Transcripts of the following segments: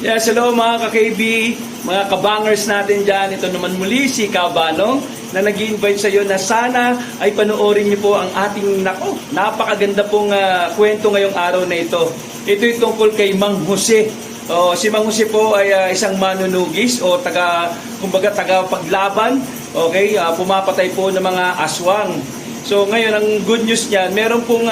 Yes, hello mga ka-KB, mga kabangers natin dyan. Ito naman muli si Kabanong na nag-i-invite sa iyo na sana ay panoorin niyo po ang ating napakaganda pong kwento ngayong araw na ito. Ito yung tungkol kay Mang Jose. Si Mang Jose po ay isang manunugis o kumbaga taga-paglaban. Okay, pumapatay po ng mga aswang. So ngayon ang good news niyan, meron pong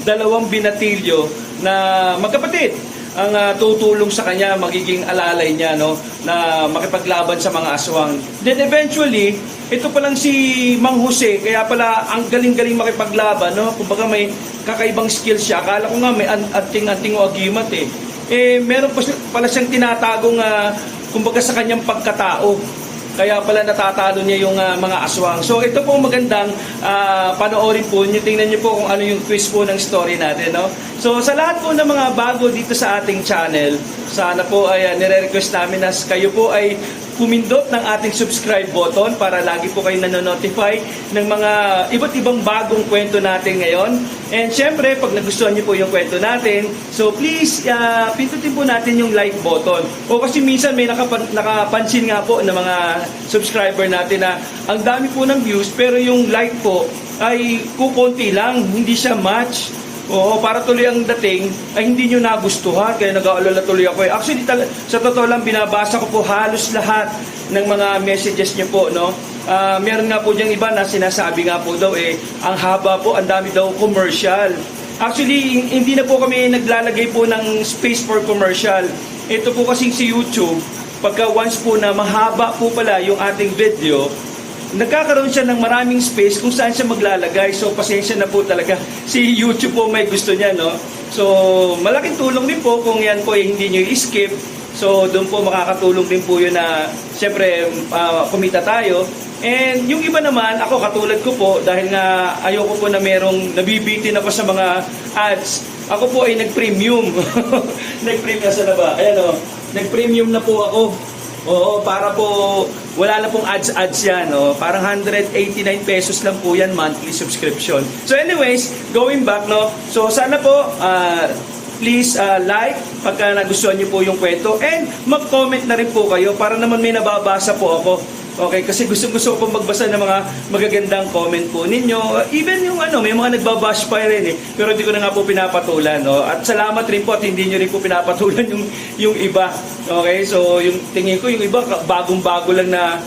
dalawang binatilyo na magkapatid ang tutulong sa kanya, magiging alalay niya, no, na makipaglaban sa mga aswang. Then eventually, ito pa lang si Mang Jose, kaya pala ang galing-galing makipaglaban, no? Kumbaga may kakaibang skills siya. Akala ko nga may anting-anting o agimat eh. Meron pala siyang tinatagong kumbaga sa kanyang pagkatao. Kaya pala natatalo niya yung mga aswang. So ito po magandang panoorin po niyo. Tingnan niyo po kung ano yung twist po ng story natin, no? So sa lahat po ng mga bago dito sa ating channel, sana po ay nire-request namin na kayo po ay pumindot ng ating subscribe button para lagi po kayo nanonotify ng mga iba't ibang bagong kwento natin ngayon. And syempre, pag nagustuhan niyo po yung kwento natin, so please, pindutin po natin yung like button. O kasi minsan may nakapansin nga po ng mga subscriber natin na ang dami po ng views, pero yung like po ay kukunti lang, hindi siya match. Oo, para tuloy ang dating ay hindi nyo nagustuhan, kaya nag-aalala tuloy ako. Actually, sa totoo lang, binabasa ko po halos lahat ng mga messages nyo po, no? Meron nga po diyang iba na sinasabi nga po daw, ang haba po, ang dami daw commercial. Actually, hindi na po kami naglalagay po ng space for commercial. Ito po kasing si YouTube, pagka once po na mahaba po pala yung ating video, nagkakaroon siya ng maraming space kung saan siya maglalagay. So, pasensya na po talaga. Si YouTube po may gusto niya, no? So, malaking tulong din po kung yan po hindi nyo i-skip. So, doon po makakatulong din po yun na, siyempre, kumita tayo. And yung iba naman, ako katulad ko po, dahil nga ayoko po na merong nabibitin ako sa mga ads, ako po ay nag-premium. Nag-premium na ba? Ayan o, nag-premium na po ako. Oo, para po wala na pong ads yan, no? Parang 189 pesos lang po yan monthly subscription. So anyways, going back, no? So sana po please like pagka nagustuhan niyo po yung kwento, and mag-comment na rin po kayo para naman may nababasa po ako. Okay, kasi gusto ko pong magbasa ng mga magagandang comment po ninyo. Even yung may mga nagbabash pa rin eh. Pero hindi ko na nga po pinapatulan, no? At salamat rin po at hindi nyo rin po pinapatulan yung iba. Okay, so yung tingin ko yung iba bagong-bago lang na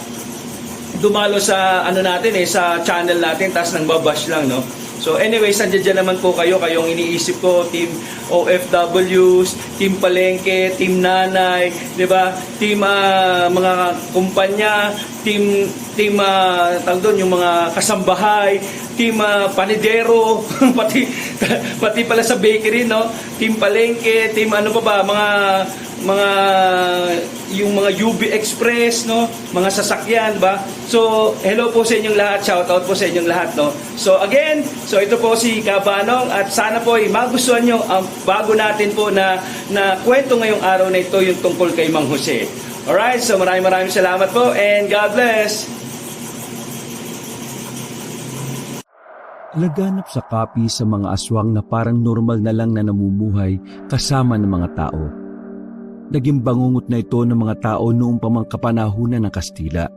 dumalo sa natin sa channel natin, tas nang babash lang, no? So anyways, nandiyan naman po kayong iniisip ko, team OFWs, team palengke, team nanay, 'di ba? Team mga kumpanya, team yung mga kasambahay, team panidero, pati pala sa bakery, no? Team palengke, team yung mga UB Express, no? Mga sasakyan ba? So, hello po sa inyong lahat, shout out po sa inyong lahat, no? So again, ito po si Kabanong at sana po ay magustuhan nyo ang bago natin po na kwento ngayong araw na ito, yung tungkol kay Mang Jose. Alright, so maraming salamat po and God bless! Laganap sa kapi sa mga aswang na parang normal na lang na namumuhay kasama ng mga tao. Naging bangungot na ito ng mga tao noong pamangkapanahunan ng Kastila.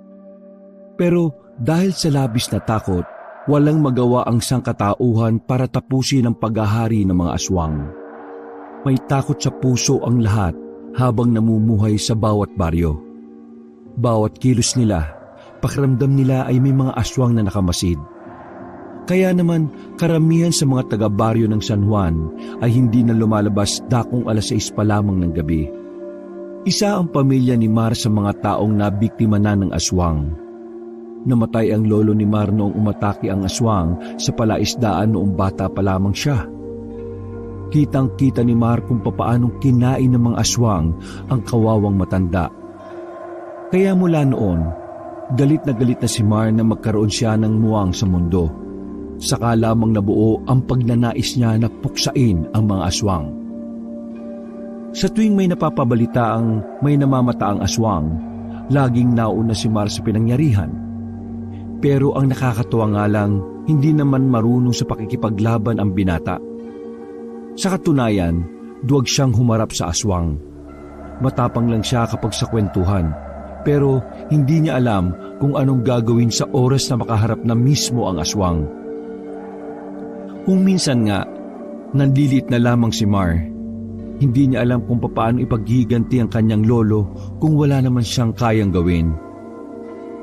Pero dahil sa labis na takot, walang magawa ang sangkatauhan para tapusin ang paghahari ng mga aswang. May takot sa puso ang lahat habang namumuhay sa bawat baryo. Bawat kilos nila, pakiramdam nila ay may mga aswang na nakamasid. Kaya naman, karamihan sa mga taga-baryo ng San Juan ay hindi na lumalabas dakong 6:00 pa lamang ng gabi. Isa ang pamilya ni Mar sa mga taong nabiktima na ng aswang. Namatay ang lolo ni Mar noong umatake ang aswang sa palaisdaan noong bata pa lamang siya. Kitang-kita ni Mar kung papaanong kinain ng mga aswang ang kawawang matanda. Kaya mula noon, galit na si Mar na magkaroon siya ng muwang sa mundo. Saka lamang nabuo ang pagnanais niya na puksain ang mga aswang. Sa tuwing may napapabalitaang may namamataang aswang, laging nauna si Mar sa pinangyarihan. Pero ang nakakatuwa nga lang, hindi naman marunong sa pakikipaglaban ang binata. Sa katunayan, duwag siyang humarap sa aswang. Matapang lang siya kapag sa kwentuhan, pero hindi niya alam kung anong gagawin sa oras na makaharap na mismo ang aswang. Kung minsan nga, nanlilit na lamang si Mar. Hindi niya alam kung paano ipaghiganti ang kanyang lolo kung wala naman siyang kayang gawin.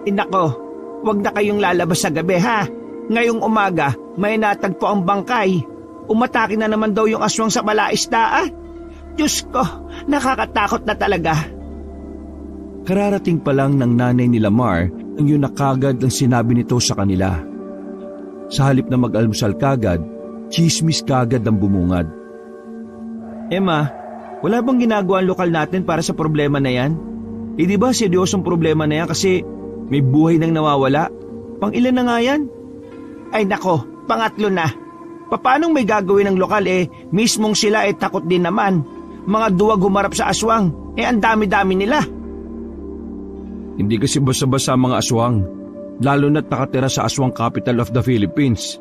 Nako, wag na kayong lalabas sa gabi ha. Ngayong umaga, may natagpo ang bangkay. Umatake na naman daw yung aswang sa malaisda ah. Diyos ko, nakakatakot na talaga. Kararating pa lang ng nanay ni Mar nang yun na kagad ang sinabi nito sa kanila. Sa halip na mag-almusal kagad, chismis kagad ang bumungad. Emma, wala bang ginagawa ang lokal natin para sa problema na yan? Di ba seryosong problema na yan kasi may buhay nang nawawala? Pang-ilan na nga yan? Ay nako, pangatlo na. Paanong may gagawin ng lokal mismong sila takot din naman. Mga duwag humarap sa aswang, ang dami-dami nila. Hindi kasi basta-basta ang mga aswang, lalo na't nakatira sa aswang capital of the Philippines.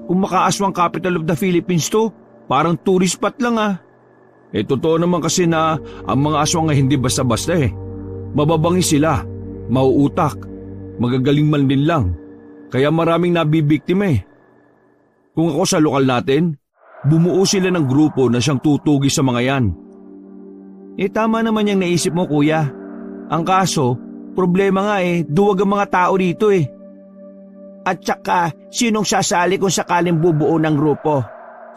Kung maka-aswang capital of the Philippines to, parang tourist spot lang ah. Totoo naman kasi na ang mga aswang ay hindi basta-basta Mababangis sila, mauutak, magagaling man din lang. Kaya maraming nabibiktima Kung ako sa lokal natin, bumuo sila ng grupo na siyang tutugi sa mga yan. Tama naman yung naisip mo kuya. Ang kaso, problema nga duwag ang mga tao dito At saka, sinong sasali kung sakaling bubuo ng grupo?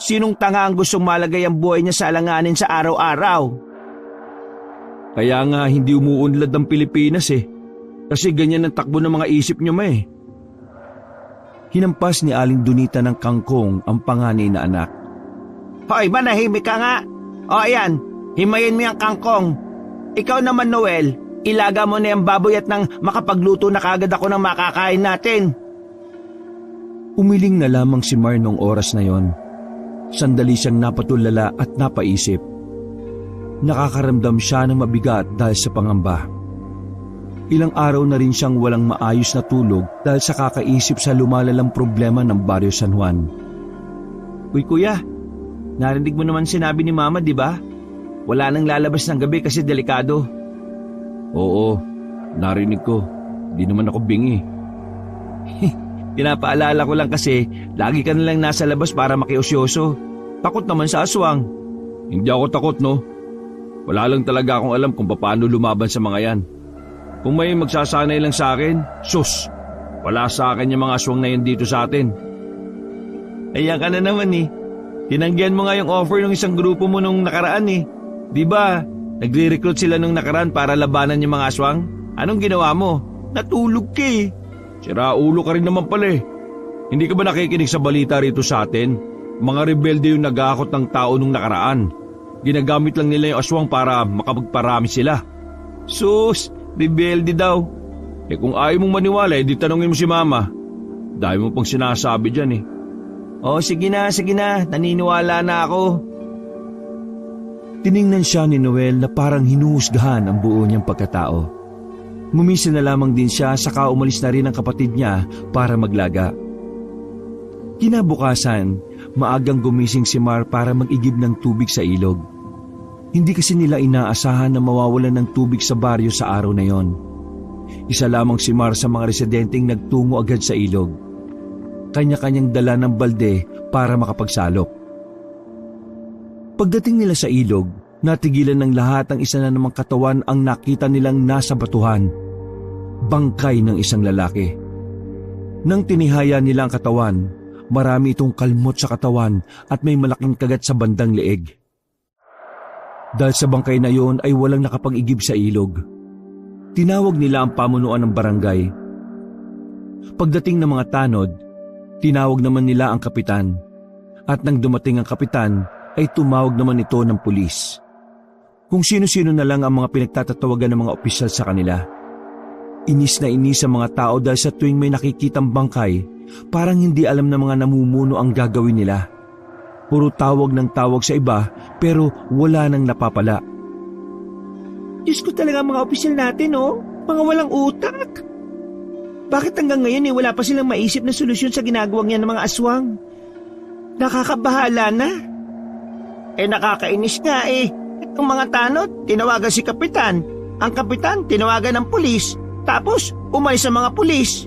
Sinong tanga ang gustong malagay ang buhay niya sa alanganin sa araw-araw? Kaya nga hindi umuunlad ang Pilipinas Kasi ganyan ang takbo ng mga isip niyo Hinampas ni Aling Donita ng kangkong ang panganay na anak. Hoy, manahimik ka nga. O ayan, himayin mo yung kangkong. Ikaw naman Noel, ilaga mo na yung baboy at nang makapagluto na kagad ako ng makakain natin. Umiling na lamang si Mar noong oras na yon. Sandali siyang napatulala at napaisip. Nakakaramdam siya ng mabigat dahil sa pangamba. Ilang araw na rin siyang walang maayos na tulog dahil sa kakaisip sa lumalalang problema ng Baryo San Juan. Uy kuya, narinig mo naman sinabi ni Mama di ba? Wala nang lalabas ng gabi kasi delikado. Oo, narinig ko. Di naman ako bingi. Pinapaalala ko lang kasi lagi ka nalang nasa labas para makiusyoso. Takot naman sa aswang. Hindi ako takot Wala lang talaga akong alam kung paano lumaban sa mga yan. Kung may magsasanay lang sa akin, sus! Wala sa akin yung mga aswang na yan dito sa atin. Ayan ka na naman Tinanggihan mo nga yung offer ng isang grupo mo nung nakaraan Di ba, nagre-recruit sila nung nakaraan para labanan yung mga aswang? Anong ginawa mo? Natulog ka Sira ulo ka rin naman pala Hindi ka ba nakikinig sa balita rito sa atin? Mga rebelde yung nag-aakot ng tao nung nakaraan. Ginagamit lang nila yung aswang para makapagparami sila. Sus, rebelde daw. Kung ayaw mong maniwala, di tanongin mo si Mama. Dahil mo pang sinasabi dyan Sige na, naniniwala na ako. Tiningnan siya ni Noel na parang hinuhusgahan ang buo niyang pagkatao. Ngumisi na lamang din siya saka umalis na rin ang kapatid niya para maglaga. Kinabukasan, maagang gumising si Mar para mag-igib ng tubig sa ilog. Hindi kasi nila inaasahan na mawawalan ng tubig sa baryo sa araw na yon. Isa lamang si Mar sa mga residenteng nagtungo agad sa ilog. Kanya-kanyang dala ng balde para makapagsalok. Pagdating nila sa ilog, natigilan ng lahat ang isa na namang katawan ang nakita nilang nasa batuhan. Bangkay ng isang lalaki. Nang tinihaya nila ang katawan, marami itong kalmot sa katawan at may malaking kagat sa bandang leeg. Dahil sa bangkay na yon ay walang nakapag-igib sa ilog. Tinawag nila ang pamunuan ng barangay. Pagdating ng mga tanod, tinawag naman nila ang kapitan. At nang dumating ang kapitan, ay tumawag naman ito ng pulis. Kung sino-sino na lang ang mga pinagtatatawagan ng mga opisyal sa kanila. Inis na inis ang mga tao dahil sa tuwing may nakikitang bangkay, parang hindi alam ng mga namumuno ang gagawin nila. Puro tawag ng tawag sa iba pero wala nang napapala. Diyos ko talaga mga opisyal natin mga walang utak. Bakit hanggang ngayon wala pa silang maisip na solusyon sa ginagawa niya ng mga aswang? Nakakabahala na. Nakakainis nga Ang mga tanod, tinawagan si kapitan. Ang kapitan, tinawagan ng pulis. Tapos, umalis ang mga pulis.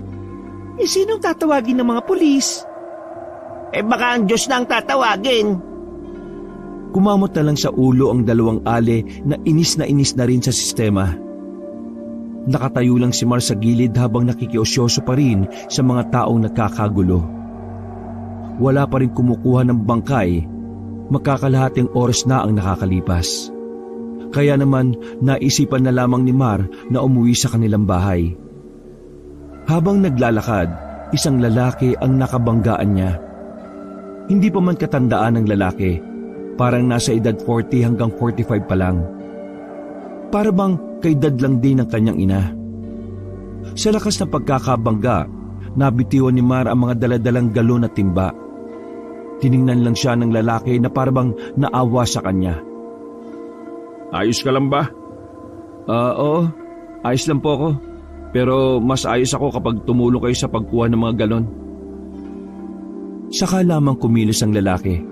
Sinong tatawagin ng mga pulis? Baka ang Diyos na ang tatawagin. Kumamot na lang sa ulo ang dalawang ale na inis na rin sa sistema. Nakatayo lang si Mar sa gilid habang nakikiosyoso pa rin sa mga taong nagkakagulo. Wala pa rin kumukuha ng bangkay, makakalahating oras na ang nakakalipas. Kaya naman naisipan na lamang ni Mar na umuwi sa kanilang bahay. Habang naglalakad, isang lalaki ang nakabanggaan niya. Hindi pa man katandaan ng lalaki, parang nasa edad 40 hanggang 45 pa lang. Para bang kaedad lang din ng kanyang ina. Sa lakas ng pagkakabangga, nabitiwan ni Mar ang mga daladalang galon at timba. Tiningnan lang siya ng lalaki na parang naawa sa kanya. Ayos ka lang ba? Oo, ayos lang po ako. Pero mas ayos ako kapag tumulong kayo sa pagkuha ng mga galon. Saka lamang kumilos ang lalaki.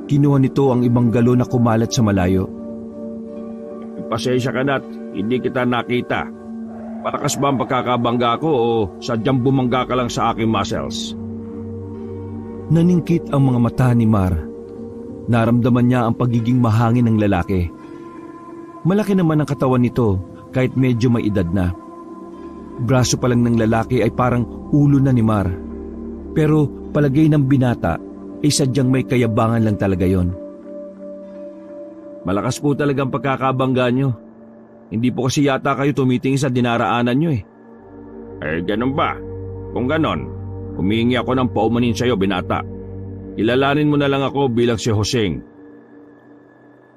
Kinuha nito ang ibang galon na kumalat sa malayo. Pasensya ka na't hindi kita nakita. Parakas ba ang pagkakabangga ko o sadyang bumangga ka lang sa aking muscles? Naningkit ang mga mata ni Mar. Naramdaman niya ang pagiging mahangin ng lalaki. Malaki naman ang katawan nito kahit medyo may edad na. Braso pa lang ng lalaki ay parang ulo na ni Mar. Pero palagay ng binata ay sadyang may kayabangan lang talaga yon. Malakas po talagang pagkakabangga nyo. Hindi po kasi yata kayo tumitingin sa dinaraanan nyo eh. Ganun ba? Kung ganon, humingi ako ng paumanin sa'yo, binata. Kilalanin mo na lang ako bilang si Hoseng.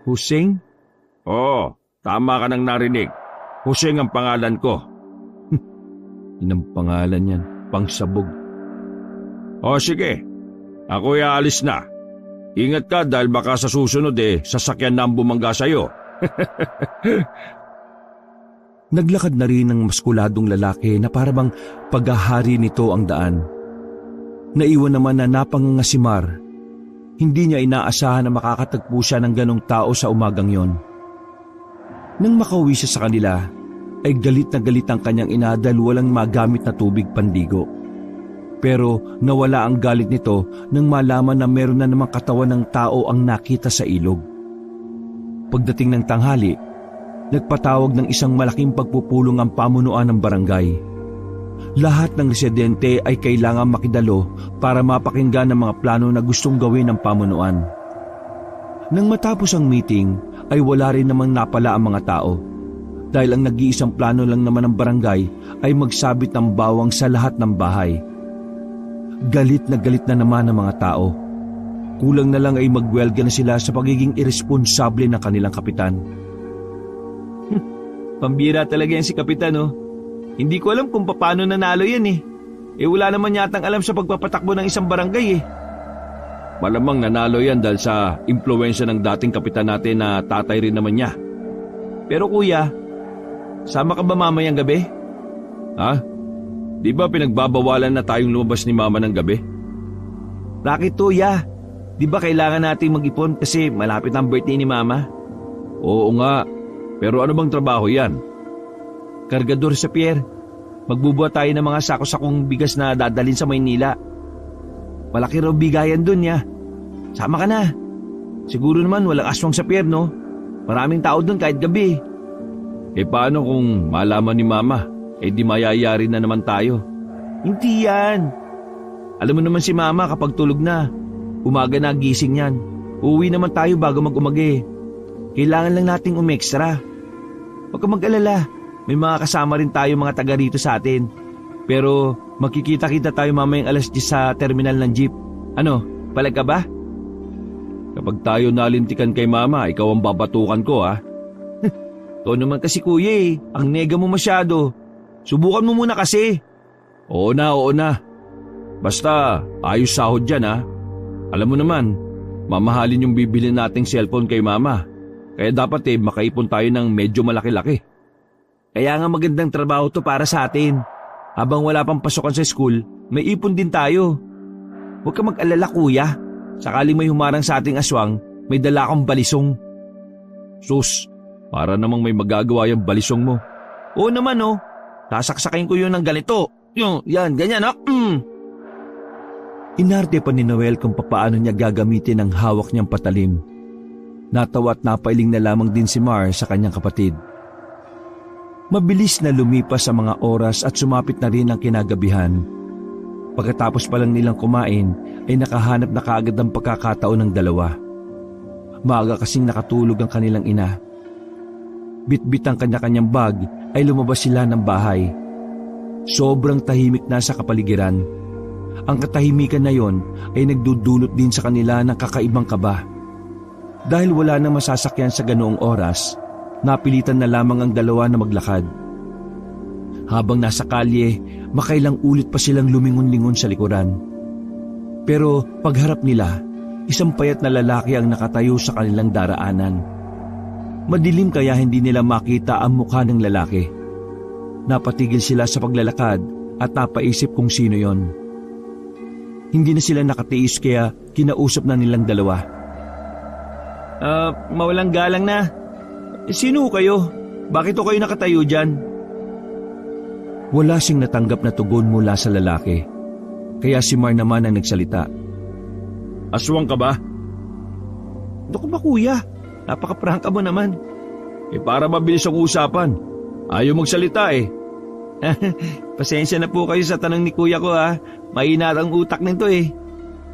Huseng? Oo, tama ka nang narinig. Hoseng ang pangalan ko. Inang pangalan yan, pangsabog. O sige, ako'y aalis na. Ingat ka dahil baka sa susunod sasakyan na ang bumangga sa'yo. Naglakad na rin ang maskuladong lalaki na parabang paghahari nito ang daan. Naiwan naman na napanganga si Mar. Hindi niya inaasahan na makakatagpo siya ng ganong tao sa umagang yon. Nang makauwi siya sa kanila, ay galit na galit ang kanyang ina dahil walang magamit na tubig pandigo. Pero nawala ang galit nito nang malaman na meron na namang katawan ng tao ang nakita sa ilog. Pagdating ng tanghali, nagpatawag ng isang malaking pagpupulong ang pamunuan ng barangay. Lahat ng residente ay kailangan makidalo para mapakinggan ang mga plano na gustong gawin ng pamunuan. Nang matapos ang meeting, ay wala rin namang napala ang mga tao. Dahil ang nag-iisang plano lang naman ng barangay ay magsabit ng bawang sa lahat ng bahay. Galit na naman ang mga tao. Kulang na lang ay magwelga na sila sa pagiging irresponsable ng kanilang kapitan. Pambira talaga yan si kapitan Hindi ko alam kung paano nanalo yan wala naman yatang alam sa pagpapatakbo ng isang barangay Malamang nanalo yan dahil sa impluwensya ng dating kapitan natin na tatay rin naman niya. Pero kuya, sama ka ba mamayang gabi? Ha? Di ba pinagbabawalan na tayong lumabas ni mama ng gabi? Bakit kuya? Di ba kailangan nating mag-ipon kasi malapit ang birthday ni mama? Oo nga, pero ano bang trabaho yan? Kargador sa pier. Magbubuhat tayo ng mga sako-sakong bigas na dadalhin sa Maynila. Malaki raw bigayan dun ya. Sama ka na. Siguro naman walang aswang sa pier, no? Maraming tao dun kahit gabi. Paano kung malaman ni mama? Di mayayari na naman tayo. Hindi yan. Alam mo naman si mama kapag tulog na. Umaga na gising yan. Uuwi naman tayo bago mag-umagi. Kailangan lang nating umextra. Huwag ka mag-alala. May mga kasama rin tayo mga taga rito sa atin. Pero magkikita-kita tayo mamayang alas 10 sa terminal ng jeep. Ano, palag ka ba? Kapag tayo nalintikan kay mama, ikaw ang babatukan ko To naman kasi kuya ang nega mo masyado. Subukan mo muna kasi. Oo na. Basta ayos sahod dyan Alam mo naman, mamahalin yung bibili nating cellphone kay mama. Kaya dapat makaipon tayo ng medyo malaki-laki. Kaya nga magandang trabaho to para sa atin. Habang wala pang pasukan sa school, may ipon din tayo. Huwag ka mag-alala kuya. Sakaling may humarang sa ating aswang, may dala akong balisong. Sus, para namang may magagawa yung balisong mo. Oo naman oh, sasaksakin ko yun ng ganito. Yan, ganyan oh. Inarte pa ni Noel kung papaano niya gagamitin ang hawak niyang patalim. Natawa at napailing na lamang din si Mar sa kanyang kapatid. Mabilis na lumipas ang mga oras at sumapit na rin ang kinagabihan. Pagkatapos pa lang nilang kumain ay nakahanap na kaagad ang pagkakataon ng dalawa. Maaga kasing nakatulog ang kanilang ina. Bitbit ang kanya-kanyang bag ay lumabas sila ng bahay. Sobrang tahimik na sa kapaligiran. Ang katahimikan na yon ay nagdudulot din sa kanila ng kakaibang kaba. Dahil wala nang masasakyan sa ganoong oras, napilitan na lamang ang dalawa na maglakad. Habang nasa kalye, makailang ulit pa silang lumingon-lingon sa likuran. Pero pagharap nila, isang payat na lalaki ang nakatayo sa kanilang daraanan. Madilim kaya hindi nila makita ang mukha ng lalaki. Napatigil sila sa paglalakad at napaisip kung sino yon. Hindi na sila nakatiis kaya kinausap na nilang dalawa. Mawalang galang na. Sino kayo? Bakit o kayo nakatayo dyan? Wala siyang natanggap na tugon mula sa lalaki. Kaya si Mar naman ang nagsalita. Aswang ka ba? Naku ba kuya? Napaka-prangka mo naman. Para mabilis ang usapan. Ayaw magsalita eh. Pasensya na po kayo sa tanong ni kuya ko ha. Mainat ang utak nito eh.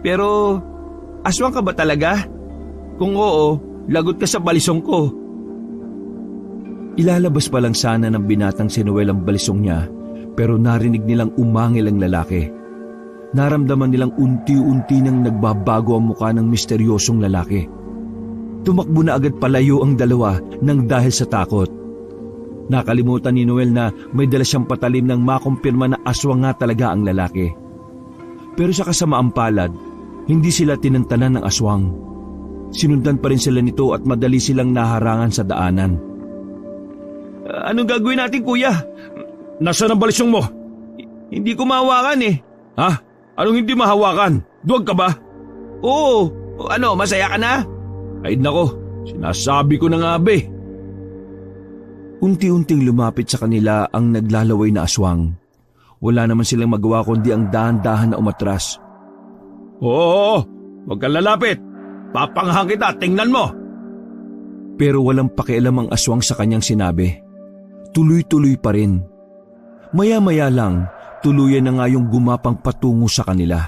Pero, aswang ka ba talaga? Kung oo, lagot ka sa balisong ko. Ilalabas pa lang sana ng binatang si Noel ang balisong niya, pero narinig nilang umangil ang lalaki. Naramdaman nilang unti-unti nang nagbabago ang mukha ng misteryosong lalaki. Tumakbo na agad palayo ang dalawa nang dahil sa takot. Nakalimutan ni Noel na may dala siyang patalim nang makumpirma na aswang nga talaga ang lalaki. Pero sa kasamaang palad, hindi sila tinantanan ng aswang. Sinundan pa rin sila nito at madali silang naharangan sa daanan. Anong gagawin natin kuya? Nasaan ang balisong mo? Hindi ko mahawakan eh. Ha? Anong hindi mahawakan? Duwag ka ba? Oo. Ano, masaya ka na? Ay nako, sinasabi ko na nga be. Unti-unting lumapit sa kanila ang naglalaway na aswang. Wala naman silang magawa kundi ang dahan-dahan na umatras. Oo, huwag kang lalapit. Papangahang kita, tingnan mo! Pero walang pakialam ang aswang sa kanyang sinabi. Tuloy-tuloy pa rin. Maya-maya lang, tuluyan na nga yung gumapang patungo sa kanila.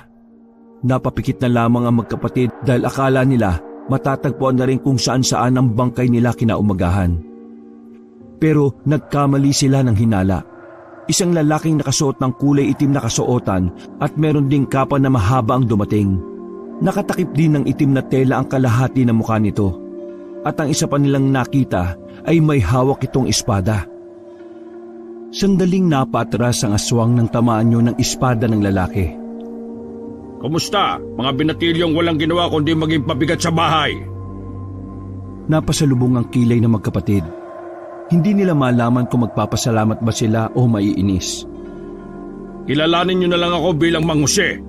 Napapikit na lamang ang magkapatid dahil akala nila matatagpuan na rin kung saan-saan ang bangkay nila kinaumagahan. Pero nagkamali sila ng hinala. Isang lalaking nakasuot ng kulay itim na kasuotan at meron ding kapa na mahaba ang dumating. Nakatakip din ng itim na tela ang kalahati ng mukha nito. At ang isa pa nilang nakita ay may hawak itong espada. Sandaling napatras ang aswang nang tamaan niyo ng espada ng lalaki. Kumusta, mga binatilyong walang ginawa kundi maging pabigat sa bahay? Napasalubong ang kilay ng magkapatid. Hindi nila malaman kung magpapasalamat ba sila o maiinis. Kilalanin niyo na lang ako bilang Mang Jose.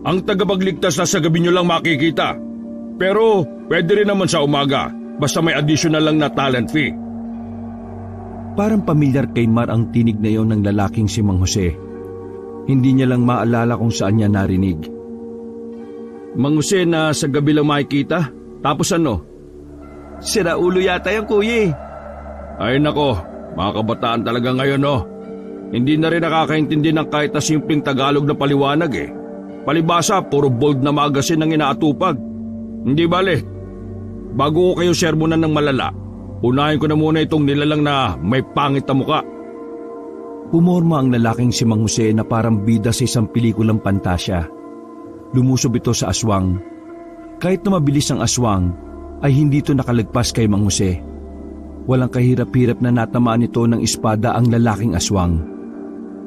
Ang tagapagligtas na sa gabi niyo lang makikita. Pero pwede rin naman sa umaga, basta may additional lang na talent fee. Parang pamilyar kay Mar ang tinig na yon ng lalaking si Mang Jose. Hindi niya lang maalala kung saan niya narinig. Mang Jose na sa gabi lang makikita? Tapos ano? Sira ulo yata yung kuya eh. Ay nako, mga kabataan talaga ngayon no. Hindi na rin nakakaintindi ng kahit na simpleng Tagalog na paliwanag eh. Palibasa, puro bold na magasin ang inaatupag. Hindi bale. Bago ko kayo sermonan ng malala, unahin ko na muna itong nilalang na may pangit na muka. Pumorma ang lalaking si Mang Jose na parang bida sa isang pelikulang pantasya. Lumusob ito sa aswang. Kahit na mabilis ang aswang, ay hindi ito nakalagpas kay Mang Jose. Walang kahirap-hirap na natamaan ito ng espada ang lalaking aswang.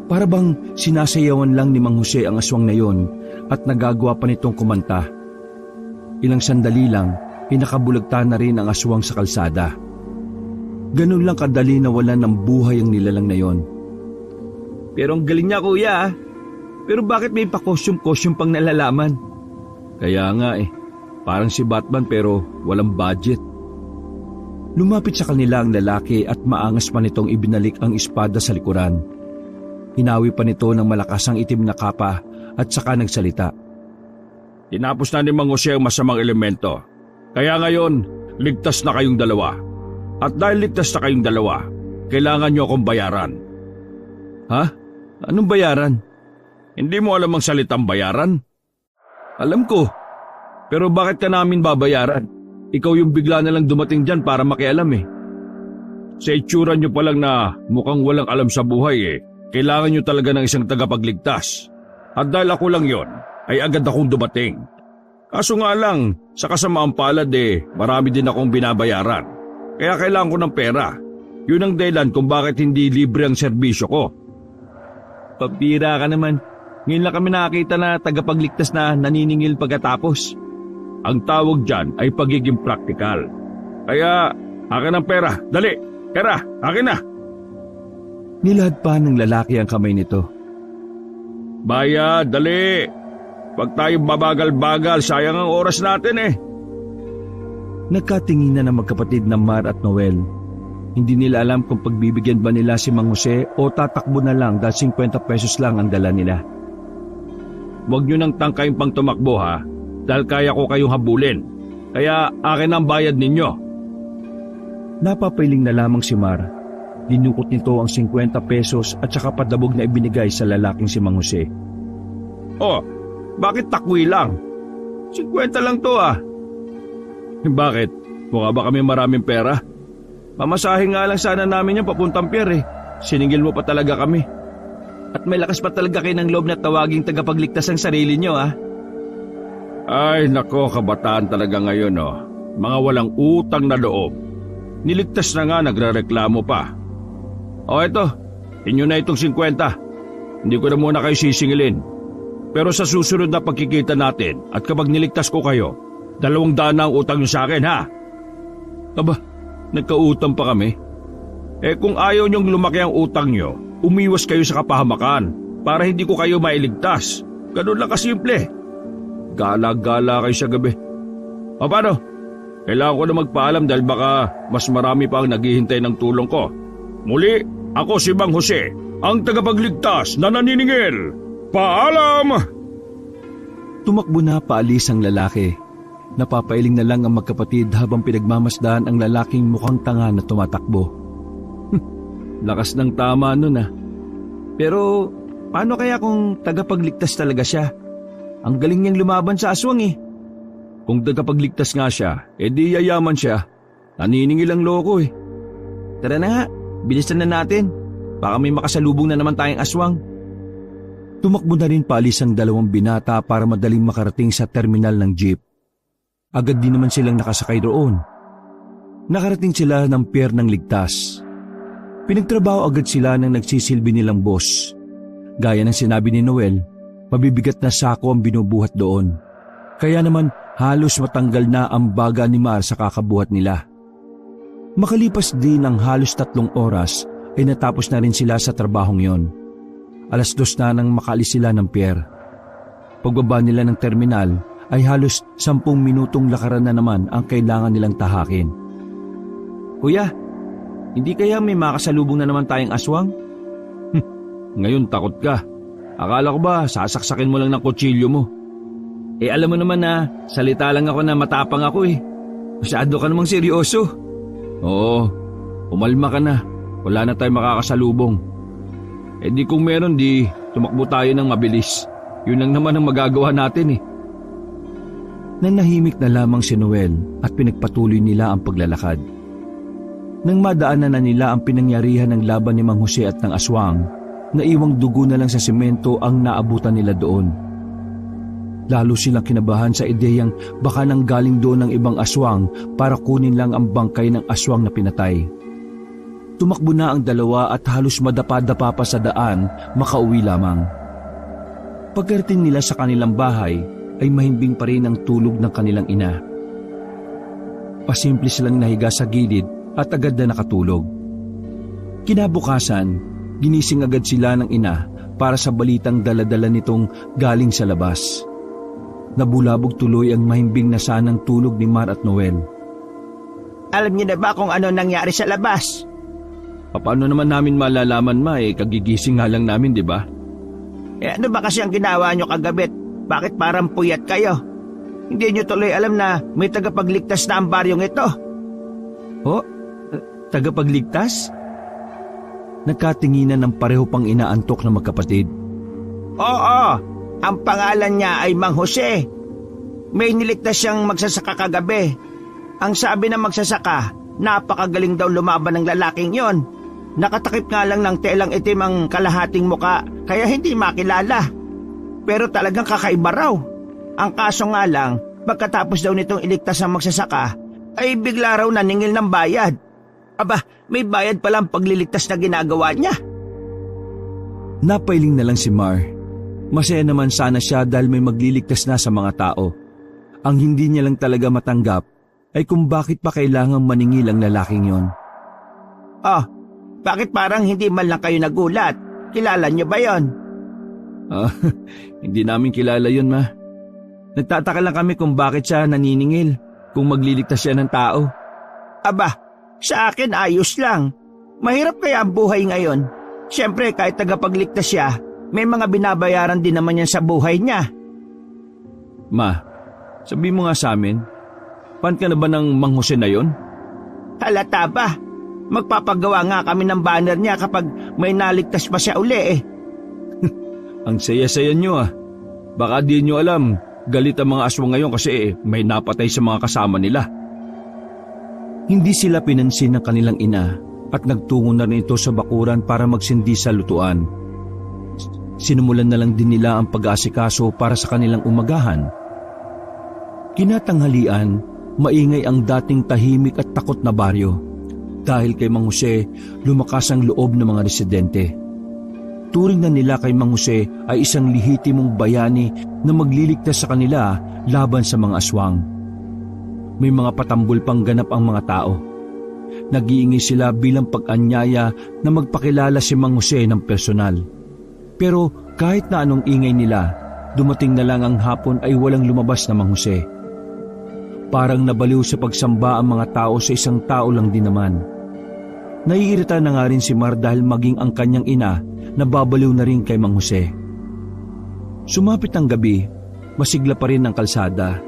Para bang sinasayawan lang ni Mang Jose ang aswang na yon at nagagawa pa nitong kumanta. Ilang sandali lang, pinakabulagta na rin ang aswang sa kalsada. Ganun lang kadali na wala ng buhay ang nilalang na yon. Pero ang galing niya kuya ah. Pero bakit may pa-costume-costume pang nalalaman? Kaya nga eh, parang si Batman pero walang budget. Lumapit sa kanila ang lalaki at maangas pa nitong ibinalik ang espada sa likuran. Hinawi pa nito ng malakas ang itim na kapa at saka nagsalita. Tinapos na ni Mang Jose ang masamang elemento. Kaya ngayon, ligtas na kayong dalawa. At dahil ligtas na kayong dalawa, kailangan niyo akong bayaran. Ha? Anong bayaran? Hindi mo alam ang salitang bayaran? Alam ko. Pero bakit ka namin babayaran? Ikaw yung bigla na lang dumating dyan para makialam eh. Sa itsura niyo pa lang na mukhang walang alam sa buhay eh, kailangan niyo talaga ng isang tagapagligtas. At dahil ako lang yon, ay agad akong dumating. Kaso nga lang, sa kasamaang palad marami din akong binabayaran. Kaya kailangan ko ng pera. Yun ang dahilan kung bakit hindi libre ang serbisyo ko. Pabira ka naman. Ngayon lang kami nakakita na tagapagligtas na naniningil pagkatapos. Ang tawag dyan ay pagiging praktikal. Kaya, akin ang pera. Dali, pera, akin na. Nilahad pa ng lalaki ang kamay nito. Bayad, dali. Huwag tayong babagal-bagal, sayang ang oras natin eh. Nagkatinginan ng magkapatid na Mar at Noel. Hindi nila alam kung pagbibigyan ba nila si Mang Jose o tatakbo na lang dahil 50 pesos lang ang dala nila. Huwag nyo nang tangkayin pang tumakbo ha, dahil kaya ko kayong habulin. Kaya akin ang bayad ninyo. Napapailing na lamang si Mar. Dinukot nito ang 50 pesos at saka padabog na ibinigay sa lalaking si Mang Jose. Oh, bakit takwi lang? 50 lang to ah. Bakit? Mukha ba kami maraming pera? Pamasahe nga lang sana namin yung papuntang pier eh. Siningil mo pa talaga kami. At may lakas pa talaga kayo ng loob na tawaging tagapagligtas ang sarili nyo ah. Ay nako, kabataan talaga ngayon oh. Mga walang utang na loob. Niligtas na nga, nagrereklamo pa. O eto, inyo na itong 50. Hindi ko na muna kayo sisingilin. Pero sa susunod na pagkikita natin at kapag niligtas ko kayo, 200 na ang utang nyo sa akin ha. Aba, nagkautang pa kami. Kung ayaw nyong lumaki ang utang nyo, umiwas kayo sa kapahamakan para hindi ko kayo mailigtas. Ganun lang kasimple. Gala-gala kayo sa gabi. O paano? Kailangan ko na magpaalam dahil baka mas marami pa ang naghihintay ng tulong ko. Muli, ako si Mang Jose, ang tagapagligtas na naniningil. Paalam! Tumakbo na paalis ang lalaki. Napapailing na lang ang magkapatid habang pinagmamasdan ang lalaking mukhang tanga na tumatakbo. Lakas ng tama nun ah. Pero paano kaya kung tagapagligtas talaga siya? Ang galing niyang lumaban sa aswang eh. Kung tagapagligtas nga siya, edi yayaman siya. Naniningil ang loko eh. Tara na nga, bilisan na natin. Baka may makasalubong na naman tayong aswang. Tumakbo na rin paalis ang dalawang binata para madaling makarating sa terminal ng jeep. Agad din naman silang nakasakay roon. Nakarating sila ng pier ng ligtas. Pinagtrabaho agad sila ng nagsisilbi nilang boss. Gaya ng sinabi ni Noel, mabibigat na sako ang binubuhat doon. Kaya naman halos matanggal na ang baga ni Mar sa kakabuhat nila. Makalipas din ng halos 3 oras ay natapos na rin sila sa trabahong yon. 2:00 na nang makaalis sila ng pier. Pagbaba nila ng terminal ay halos 10 minutong lakaran na naman ang kailangan nilang tahakin. Kuya, hindi kaya may makasalubong na naman tayong aswang? Ngayon takot ka. Akala ko ba sasaksakin mo lang ng kutsilyo mo? Alam mo naman na salita lang ako na matapang ako eh. Masyado ka namang seryoso. Oo, umalma ka na. Wala na tayong makakasalubong. Di kung meron di tumakbo tayo ng mabilis. Yun lang naman ang magagawa natin eh. Nanahimik na lamang si Noel at pinagpatuloy nila ang paglalakad. Nang madaanan na nila ang pinangyarihan ng laban ni Mang Jose at ng aswang, naiwang dugo na lang sa semento ang naabutan nila doon. Lalo silang kinabahan sa ideyang baka nang galing doon ng ibang aswang para kunin lang ang bangkay ng aswang na pinatay. Tumakbo na ang dalawa at halos madapa-dapa pa sa daan, makauwi lamang. Pagkarating nila sa kanilang bahay, ay mahimbing pa rin ang tulog ng kanilang ina. Pasimple silang nahiga sa gilid at agad na nakatulog. Kinabukasan, ginising agad sila ng ina para sa balitang dala-dala nitong galing sa labas. Nabulabog tuloy ang mahimbing na sanang tulog ni Mar at Noel. Alam niyo na ba kung ano nangyari sa labas? Paano naman namin malalaman, Ma? Kagigising nga lang namin, di ba? Ano ba kasi ang ginawa niyo kagabi? Bakit parang puyat kayo? Hindi niyo tuloy alam na may tagapagligtas na ang baryong ito. Oh, tagapagligtas? Nagkatinginan ng pareho pang inaantok na magkapatid. Oo, ang pangalan niya ay Mang Jose. May niligtas siyang magsasaka kagabi. Ang sabi ng magsasaka, napakagaling daw lumaban ng lalaking yon. Nakatakip nga lang ng telang itim ang kalahating muka, kaya hindi makilala. Pero talagang kakaiba raw. Ang kaso nga lang, pagkatapos daw nitong iligtas ang magsasaka, ay bigla raw naningil ng bayad. Aba, may bayad pala ang pagliligtas na ginagawa niya. Napailing na lang si Mar. Masaya naman sana siya dahil may magliligtas na sa mga tao. Ang hindi niya lang talaga matanggap ay kung bakit pa kailangang maningil ang lalaking yon. Bakit parang hindi man lang kayo nagulat? Kilala niyo ba yon? Hindi namin kilala yun, Ma. Nagtataka lang kami kung bakit siya naniningil kung magliligtas siya ng tao. Aba, sa akin ayos lang. Mahirap kaya ang buhay ngayon. Siyempre kahit tagapagligtas siya, may mga binabayaran din naman yan sa buhay niya. Ma, sabi mo nga sa amin, fan ka na ba ng Mang Jose na yon? Halata ba? Magpapagawa nga kami ng banner niya kapag may naligtas pa siya uli eh. Ang saya-saya nyo ah. Baka di nyo alam, galit ang mga aswang ngayon kasi may napatay sa mga kasama nila. Hindi sila pinansin ng kanilang ina at nagtungo na rin ito sa bakuran para magsindi sa lutuan. Sinumulan na lang din nila ang pag-aasikaso para sa kanilang umagahan. Kinatanghalian, maingay ang dating tahimik at takot na baryo. Dahil kay Mang Jose, lumakas ang loob ng mga residente. Turing na nila kay Mang Jose ay isang lihitimong bayani na magliligtas sa kanila laban sa mga aswang. May mga patambol pang ganap ang mga tao. Nag-iingay sila bilang pag-anyaya na magpakilala si Mang Jose ng personal. Pero kahit na anong ingay nila, dumating na lang ang hapon ay walang lumabas na Mang Jose. Parang nabaliw sa pagsamba ang mga tao sa isang tao lang din naman. Naiirita na nga rin si Mar dahil maging ang kanyang ina nababaliw na rin kay Mang Jose. Sumapit ang gabi, masigla pa rin ang kalsada.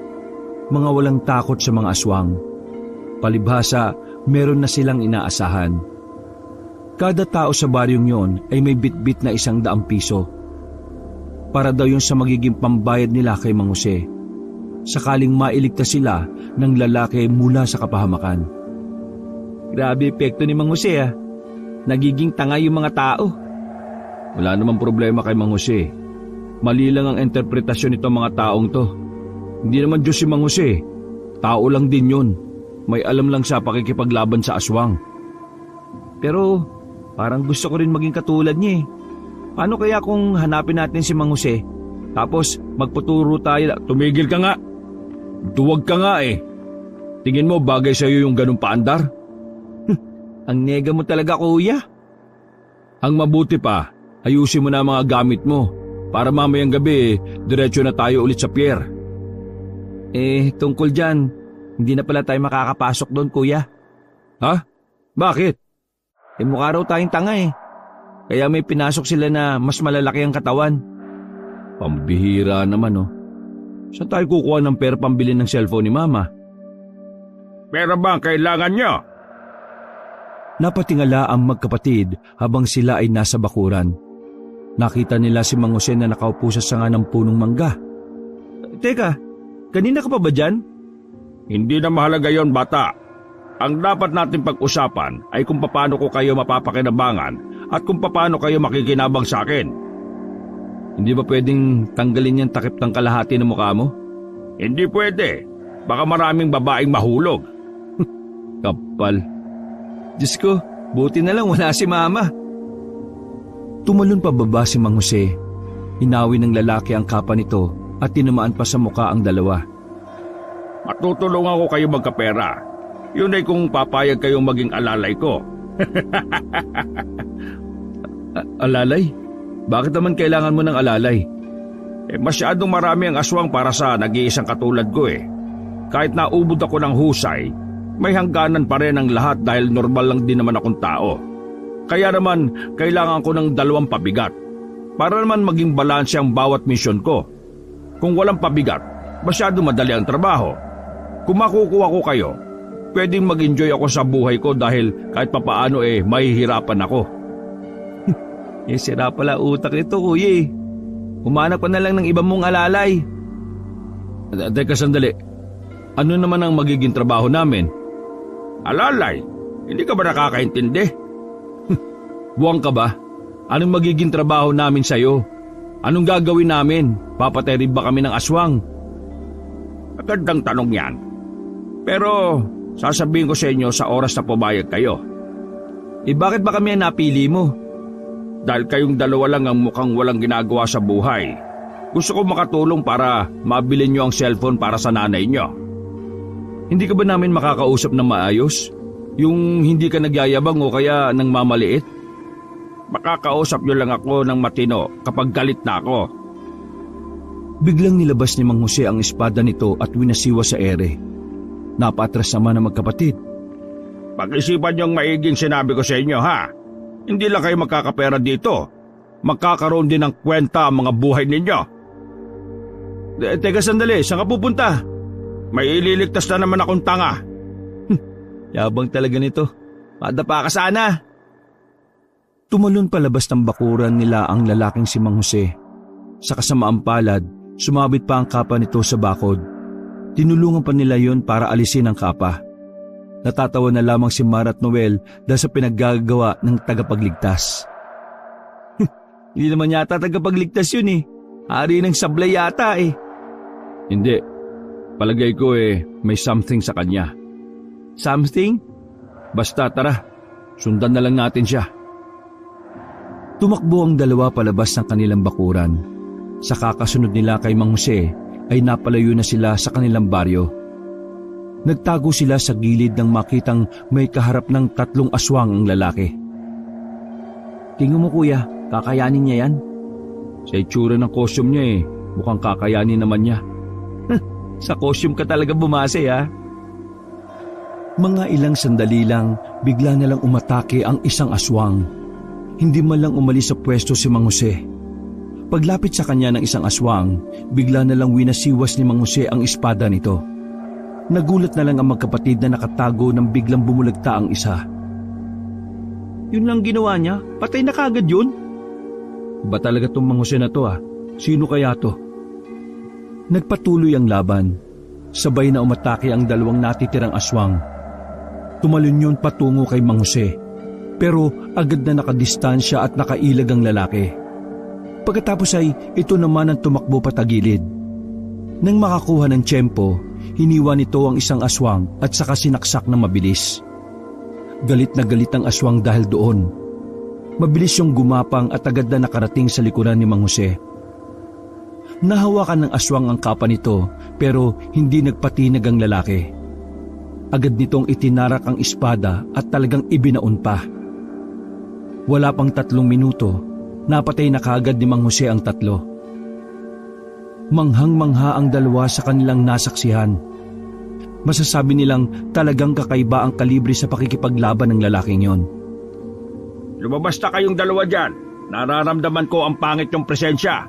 Mga walang takot sa mga aswang. Palibhasa, meron na silang inaasahan. Kada tao sa baryong yon ay may bitbit na 100 piso. Para daw yun sa magiging pambayad nila kay Mang Jose. Sakaling mailigtas sila ng lalaki mula sa kapahamakan. Grabe epekto ni Mang Jose ah. Nagiging tanga yung mga tao. Wala namang problema kay Mang Jose. Mali lang ang interpretasyon nito mga taong to. Hindi naman Diyos si Mang Jose. Tao lang din yun. May alam lang sa pakikipaglaban sa aswang. Pero parang gusto ko rin maging katulad niya eh. Paano kaya kung hanapin natin si Mang Jose, tapos magputuro tayo? Tumigil ka nga. Duwag ka nga eh. Tingin mo bagay sa'yo yung ganun paandar? Ang nega mo talaga, kuya. Ang mabuti pa, ayusin mo na ang mga gamit mo para mamayang gabi diretso na tayo ulit sa pier. Tungkol dyan, hindi na pala tayo makakapasok doon, kuya. Ha? Bakit? Mukha raw tayong tanga eh. Kaya may pinasok sila na mas malalaki ang katawan. Pambihira naman oh. Saan tayo kukuha ng pera pambili ng cellphone ni Mama? Pera ba ang kailangan niyo? Napatingala ang magkapatid habang sila ay nasa bakuran. Nakita nila si Mang Jose na nakaupo sa sanga ng punong mangga. Teka, kanina ka pa ba dyan? Hindi na mahalaga yon, bata. Ang dapat natin pag-usapan ay kung paano ko kayo mapapakinabangan at kung paano kayo makikinabang sa akin. Hindi ba pwedeng tanggalin yung takip ng kalahati ng mukha mo? Hindi pwede. Baka maraming babaeng mahulog. Kapal. Diyos ko, buti na lang wala si Mama. Tumalon pababa si Mang Jose. Hinawi ng lalaki ang kapa nito at tinamaan pa sa muka ang dalawa. Matutulungan ko kayo magkapera. Yun ay kung papayag kayong maging alalay ko. Alalay? Bakit naman kailangan mo ng alalay? Masyadong marami ang aswang para sa nag-iisang katulad ko eh. Kahit naubod ako ng husay, May hangganan pa rin ang lahat dahil normal lang din naman akong tao. Kaya naman, kailangan ko ng 2 pabigat para naman maging balanse ang bawat misyon ko. Kung walang pabigat, masyado madali ang trabaho. Kung makukuha ko kayo, pwedeng mag-enjoy ako sa buhay ko dahil kahit papaano mahihirapan ako. Sira pala utak ito, kuya eh. Humanap ka na lang ng iba mong alalay. Teka sandali, ano naman ang magiging trabaho namin? Alalay, hindi ka ba nakakaintindi? Buwang ka ba? Anong magiging trabaho namin sa'yo? Anong gagawin namin? Papatay rin ba kami ng aswang? Magandang tanong yan. Pero sasabihin ko sa inyo sa oras na pumayag kayo. Bakit ba kami ang napili mo? Dahil kayong 2 lang ang mukhang walang ginagawa sa buhay. Gusto ko makatulong para mabili nyo ang cellphone para sa nanay nyo. Hindi ka ba namin makakausap ng maayos? Yung hindi ka nagyayabang o kaya nang mamaliit? Makakausap nyo lang ako ng matino kapag galit na ako. Biglang nilabas ni Mang Jose ang espada nito at winasiwa sa ere. Napatras naman ang magkapatid. Pag-isipan nyo ang maiging sinabi ko sa inyo, ha? Hindi lang kayo magkakapera dito. Magkakaroon din ng kwenta ang mga buhay ninyo. Teka sandali, saan ka pupunta? May ililigtas na naman akong tanga. Yabang talaga nito. Madapa ka sana. Tumalon palabas ng bakuran nila ang lalaking si Mang Jose. Sa kasamaang palad, sumabit pa ang kapa nito sa bakod. Tinulungan pa nila yon para alisin ang kapa. Natatawa na lamang si Mara at Noel dahil sa pinaggagawa ng tagapagligtas. Hindi naman yata tagapagligtas yun eh. Hari ng sablay yata eh. Hindi. Palagay ko may something sa kanya. Something? Basta tara, sundan na lang natin siya. Tumakbo ang 2 palabas ng kanilang bakuran. Sa kakasunod nila kay Mang Jose ay napalayo na sila sa kanilang baryo. Nagtago sila sa gilid nang makitang may kaharap ng 3 aswang ang lalaki. Tingnan mo kuya, kakayanin niya yan? Sa itsura ng costume niya mukhang kakayanin naman niya. Sa costume ka talaga bumase ha? Mga ilang sandali lang, bigla na lang umatake ang isang aswang. Hindi man lang umalis sa pwesto si Mang Jose. Paglapit sa kanya ng isang aswang, bigla na lang winasiwas ni Mang Jose ang espada nito. Nagulat na lang ang magkapatid na nakatago nang biglang bumulagta ang isa. Yun lang ginawa niya? Patay na kagad yun? Iba talaga tong Mang Jose na to Sino kaya to? Nagpatuloy ang laban. Sabay na umatake ang 2 natitirang aswang. Tumalon yun patungo kay Mang Jose. Pero agad na nakadistansya at nakailag ang lalaki. Pagkatapos ay ito naman ang tumakbo patagilid. Nang makakuha ng tiyempo, hiniwa nito ang isang aswang at saka sinaksak na mabilis. Galit na galit ang aswang dahil doon. Mabilis yung gumapang at agad na nakarating sa likuran ni Mang Jose. Nahawakan ng aswang ang kapa nito pero hindi nagpatinag ang lalaki. Agad nitong itinarak ang espada at talagang ibinaon pa. Wala pang 3 minuto, napatay na kaagad ni Mang Jose ang 3. Manghang-mangha ang 2 sa kanilang nasaksihan. Masasabi nilang talagang kakaiba ang kalibre sa pakikipaglaban ng lalaking yon. Lumabas na kayong 2 dyan. Nararamdaman ko ang pangit yung presensya.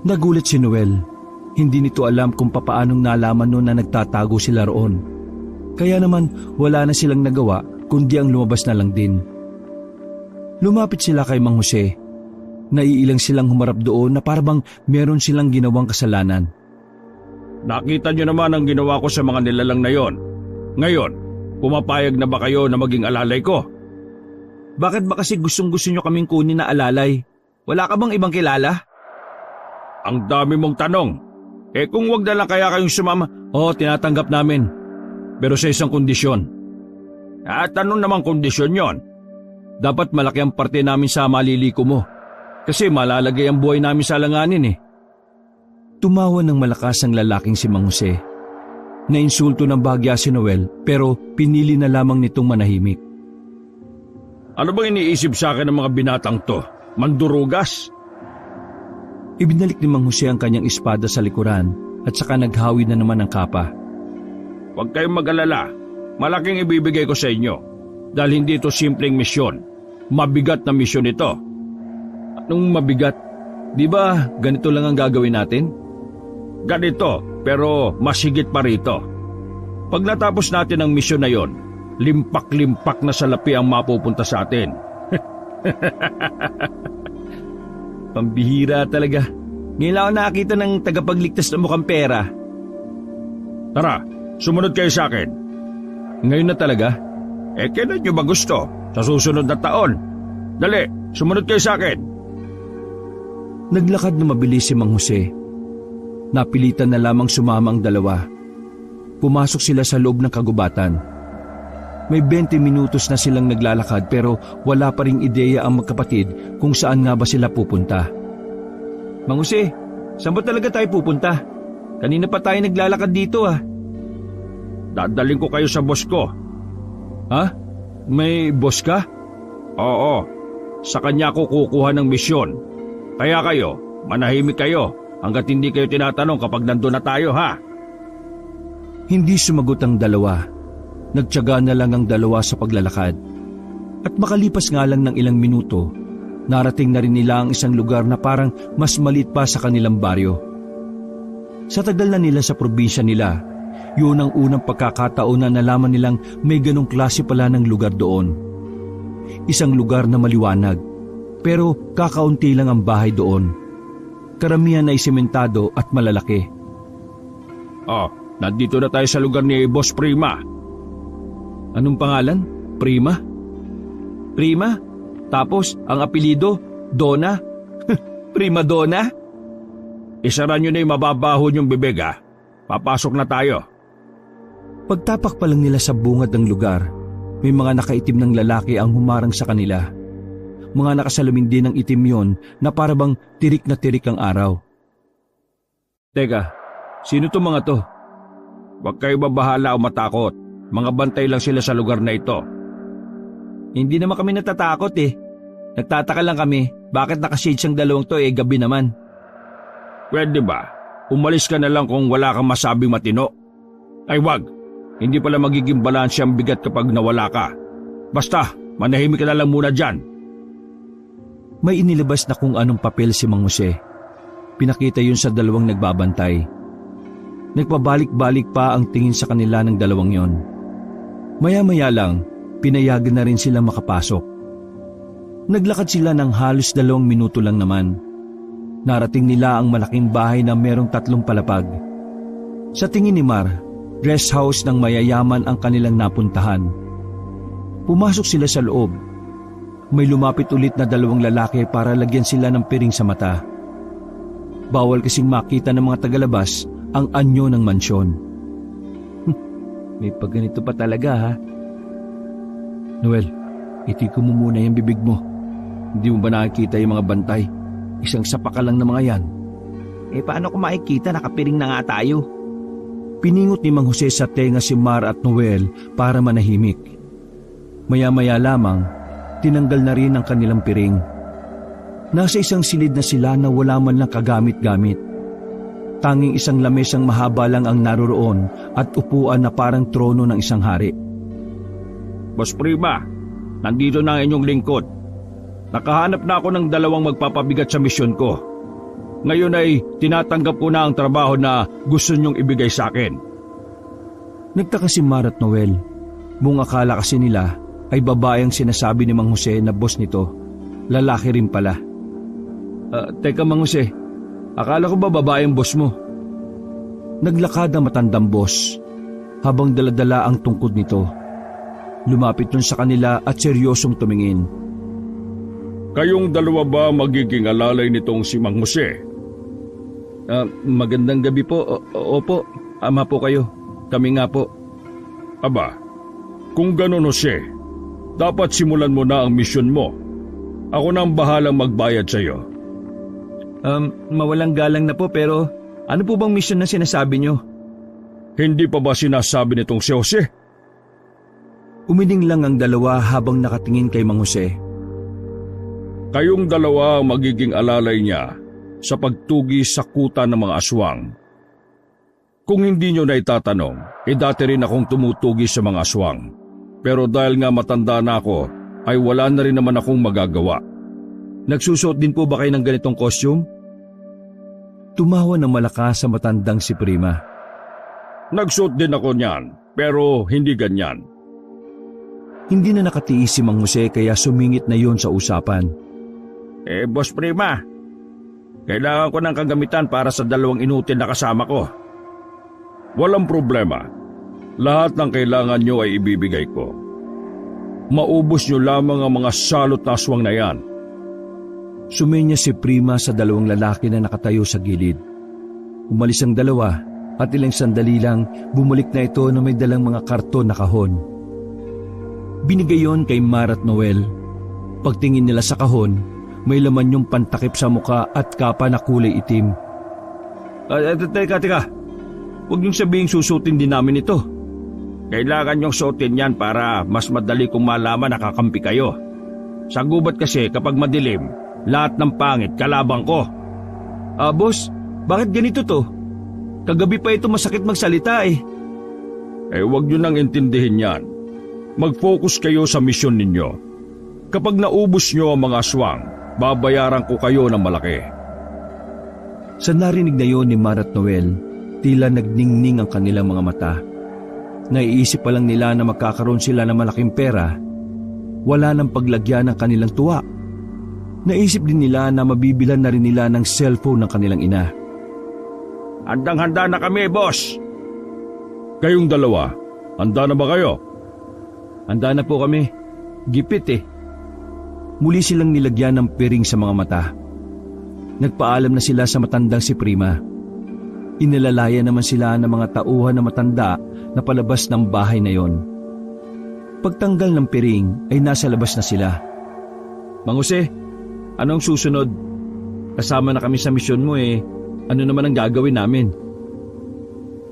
Nagulat si Noel. Hindi nito alam kung papaanong nalaman noon na nagtatago sila roon. Kaya naman wala na silang nagawa kundi ang lumabas na lang din. Lumapit sila kay Mang Jose. Naiilang silang humarap doon na parang meron silang ginawang kasalanan. Nakita niyo naman ang ginawa ko sa mga nilalang na yon. Ngayon, pumapayag na ba kayo na maging alalay ko? Bakit ba kasi gustong-gusto nyo kaming kunin na alalay? Wala ka bang ibang kilala? Ang dami mong tanong. Kung wag na lang kaya kayong sumama. Oo, tinatanggap namin. Pero sa isang kondisyon. At ano namang kondisyon yon? Dapat malaki ang parte namin sa maliliko mo. Kasi malalagay ang buhay namin sa alanganin Tumawa ng malakas ang lalaking si Mang Jose. Nainsulto ng bahagya si Noel pero pinili na lamang nitong manahimik. Ano bang iniisip sa akin ng mga binatang to? Mandurugas? Ibinalik ni Mang Jose ang kanyang espada sa likuran at saka naghawi na naman ang kapa. Huwag kayong mag-alala. malaking ibibigay ko sa inyo. Dahil hindi ito simpleng misyon. Mabigat na misyon ito. Anong mabigat? Di ba ganito lang ang gagawin natin? Ganito, pero mas higit pa rito. Pag natapos natin ang misyon na yon, limpak-limpak na salapi ang mapupunta sa atin. Pambihira talaga. Ngayon lang ako nakakita ng tagapagligtas ng mukhang pera. Tara, sumunod kayo sa akin. Ngayon na talaga? Kailan nyo ba gusto? Sa susunod na taon. Dali, sumunod kayo sa akin. Naglakad na mabilis si Mang Jose. Napilitan na lamang sumama ang dalawa. Pumasok sila sa loob ng kagubatan. May 20 minutos na silang naglalakad pero wala pa ring ideya ang magkapatid kung saan nga ba sila pupunta. Mang Jose, saan ba talaga tayo pupunta? Kanina pa tayo naglalakad dito ah. Dadaling ko kayo sa boss ko. Ha? May boss ka? Oo, sa kanya ko kukuha ng misyon. Kaya kayo, manahimik kayo hanggat hindi kayo tinatanong kapag nandun na tayo ha. Hindi sumagot ang dalawa. Nagtiyaga na lang ang dalawa sa paglalakad. At makalipas nga lang ng ilang minuto, narating na rin nila ang isang lugar na parang mas maliit pa sa kanilang baryo. Sa tagal na nila sa probinsya nila, yun ang unang pagkakataon na nalaman nilang may ganong klase pala ng lugar doon. Isang lugar na maliwanag, pero kakaunti lang ang bahay doon. Karamihan ay sementado at malalaki. Oh, nandito na tayo sa lugar ni Boss Prima. Anong pangalan? Prima? Prima? Tapos ang apelido, Donna? Prima Donna? Isara nyo na yung mababaho yung bibig ha. Papasok na tayo. Pagtapak pa lang nila sa bungad ng lugar, may mga nakaitim ng lalaki ang humarang sa kanila. Mga nakasalamin din ng itim yon na parabang tirik na tirik ang araw. Teka, sino to mga to? Huwag kayo babahala o matakot. Mga bantay lang sila sa lugar na ito. Hindi naman kami natatakot eh. Nagtataka lang kami, bakit nakashades ang dalawang to gabi naman. Pwede ba? Umalis ka na lang kung wala kang masabing matino. Ay wag, hindi pala magiging balanse ang bigat kapag nawala ka. Basta, manahimik ka na lang muna dyan. May inilabas na kung anong papel si Mang Jose. Pinakita yun sa dalawang nagbabantay. Nagpabalik-balik pa ang tingin sa kanila ng dalawang yon. Maya-maya lang, pinayagan na rin sila makapasok. Naglakad sila ng halos 2 minuto lang naman. Narating nila ang malaking bahay na merong 3 palapag. Sa tingin ni Mar, rest house ng mayayaman ang kanilang napuntahan. Pumasok sila sa loob. May lumapit ulit na 2 lalaki para lagyan sila ng piring sa mata. Bawal kasing makita ng mga tagalabas ang anyo ng mansyon. May pagganito pa talaga ha. Noel, itiko mo muna yung bibig mo. Hindi mo ba nakikita yung mga bantay? Isang sapa ka lang ng mga yan. Paano ko makikita, nakapiring na nga tayo? Piningot ni Mang Jose sa tenga si Mar at Noel para manahimik. Maya-maya lamang, tinanggal na rin ang kanilang piring. Nasa isang silid na sila na wala man lang kagamit-gamit. Tanging isang lamesang mahaba lang ang naroroon at upuan na parang trono ng isang hari. Boss Prima, nandito na ang inyong lingkod. Nakahanap na ako ng 2 magpapabigat sa misyon ko. Ngayon ay tinatanggap ko na ang trabaho na gusto niyong ibigay sa akin. Nagtaka si Mar at Noel. Buong akala kasi nila ay babae ang sinasabi ni Mang Jose na boss nito. Lalaki rin pala. Teka Mang Jose, akala ko ba babae ang boss mo? Naglakad ang matandang boss habang daladala ang tungkod nito. Lumapit nun sa kanila at seryosong tumingin. Kayong 2 ba magiging alalay nitong si Mang Jose? Magandang gabi po. Opo, ama po kayo. Kami nga po. Aba, kung ganun Jose, dapat simulan mo na ang misyon mo. Ako na ang bahalang magbayad sa iyo. Mawalang galang na po pero ano po bang misyon na sinasabi nyo? Hindi pa ba sinasabi nitong si Jose? Umiling lang ang dalawa habang nakatingin kay Mang Jose. Kayong 2 ang magiging alalay niya sa pagtugi sa kuta ng mga aswang. Kung hindi nyo na itatanong, dati rin akong tumutugi sa mga aswang. Pero dahil nga matanda na ako, ay wala na rin naman akong magagawa. Nagsusuot din po ba kayo ng ganitong costume? Tumawa ng malakas sa matandang si Prima. Nagsuot din ako niyan, pero hindi ganyan. Hindi na nakatiis si Mang Jose kaya sumingit na yon sa usapan. Boss Prima, kailangan ko ng kagamitan para sa 2 inutil na kasama ko. Walang problema. Lahat ng kailangan nyo ay ibibigay ko. Maubos nyo lamang ang mga salot na aswang na yan. Sumenya si Prima sa 2 lalaki na nakatayo sa gilid. Umalis ang 2 at ilang sandali lang bumalik na ito na may dalang mga karton na kahon. Binigay yon kay Mar at Noel. Pagtingin nila sa kahon, may laman yung pantakip sa muka at kapa na kulay itim. Teka. Huwag niyong sabihin susutin din namin ito. Kailangan niyong suotin yan para mas madali kong malaman nakakampi kayo. Sa gubat kasi kapag madilim, lahat ng pangit kalabang ko. Boss, bakit ganito to? Kagabi pa ito masakit magsalita eh. Huwag niyo nang intindihin yan. Mag-focus kayo sa misyon ninyo. Kapag naubos niyo ang mga aswang, babayaran ko kayo ng malaki. Sa narinig na yon ni Mar at Noel, tila nagningning ang kanilang mga mata. Naiisip pa lang nila na magkakaroon sila ng malaking pera. Wala nang paglagyan ng kanilang tuwa. Naisip din nila na mabibilan na rin nila ng cellphone ng kanilang ina. Handang-handa na kami, boss. Kayong 2, handa na ba kayo? Handa na po kami. Gipit eh. Muli silang nilagyan ng piring sa mga mata. Nagpaalam na sila sa matandang si Prima. Inilalaya naman sila ng mga tauhan na matanda na palabas ng bahay na yon. Pagtanggal ng piring ay nasa labas na sila. Mang Jose, anong susunod? Kasama na kami sa misyon mo eh. Ano naman ang gagawin namin?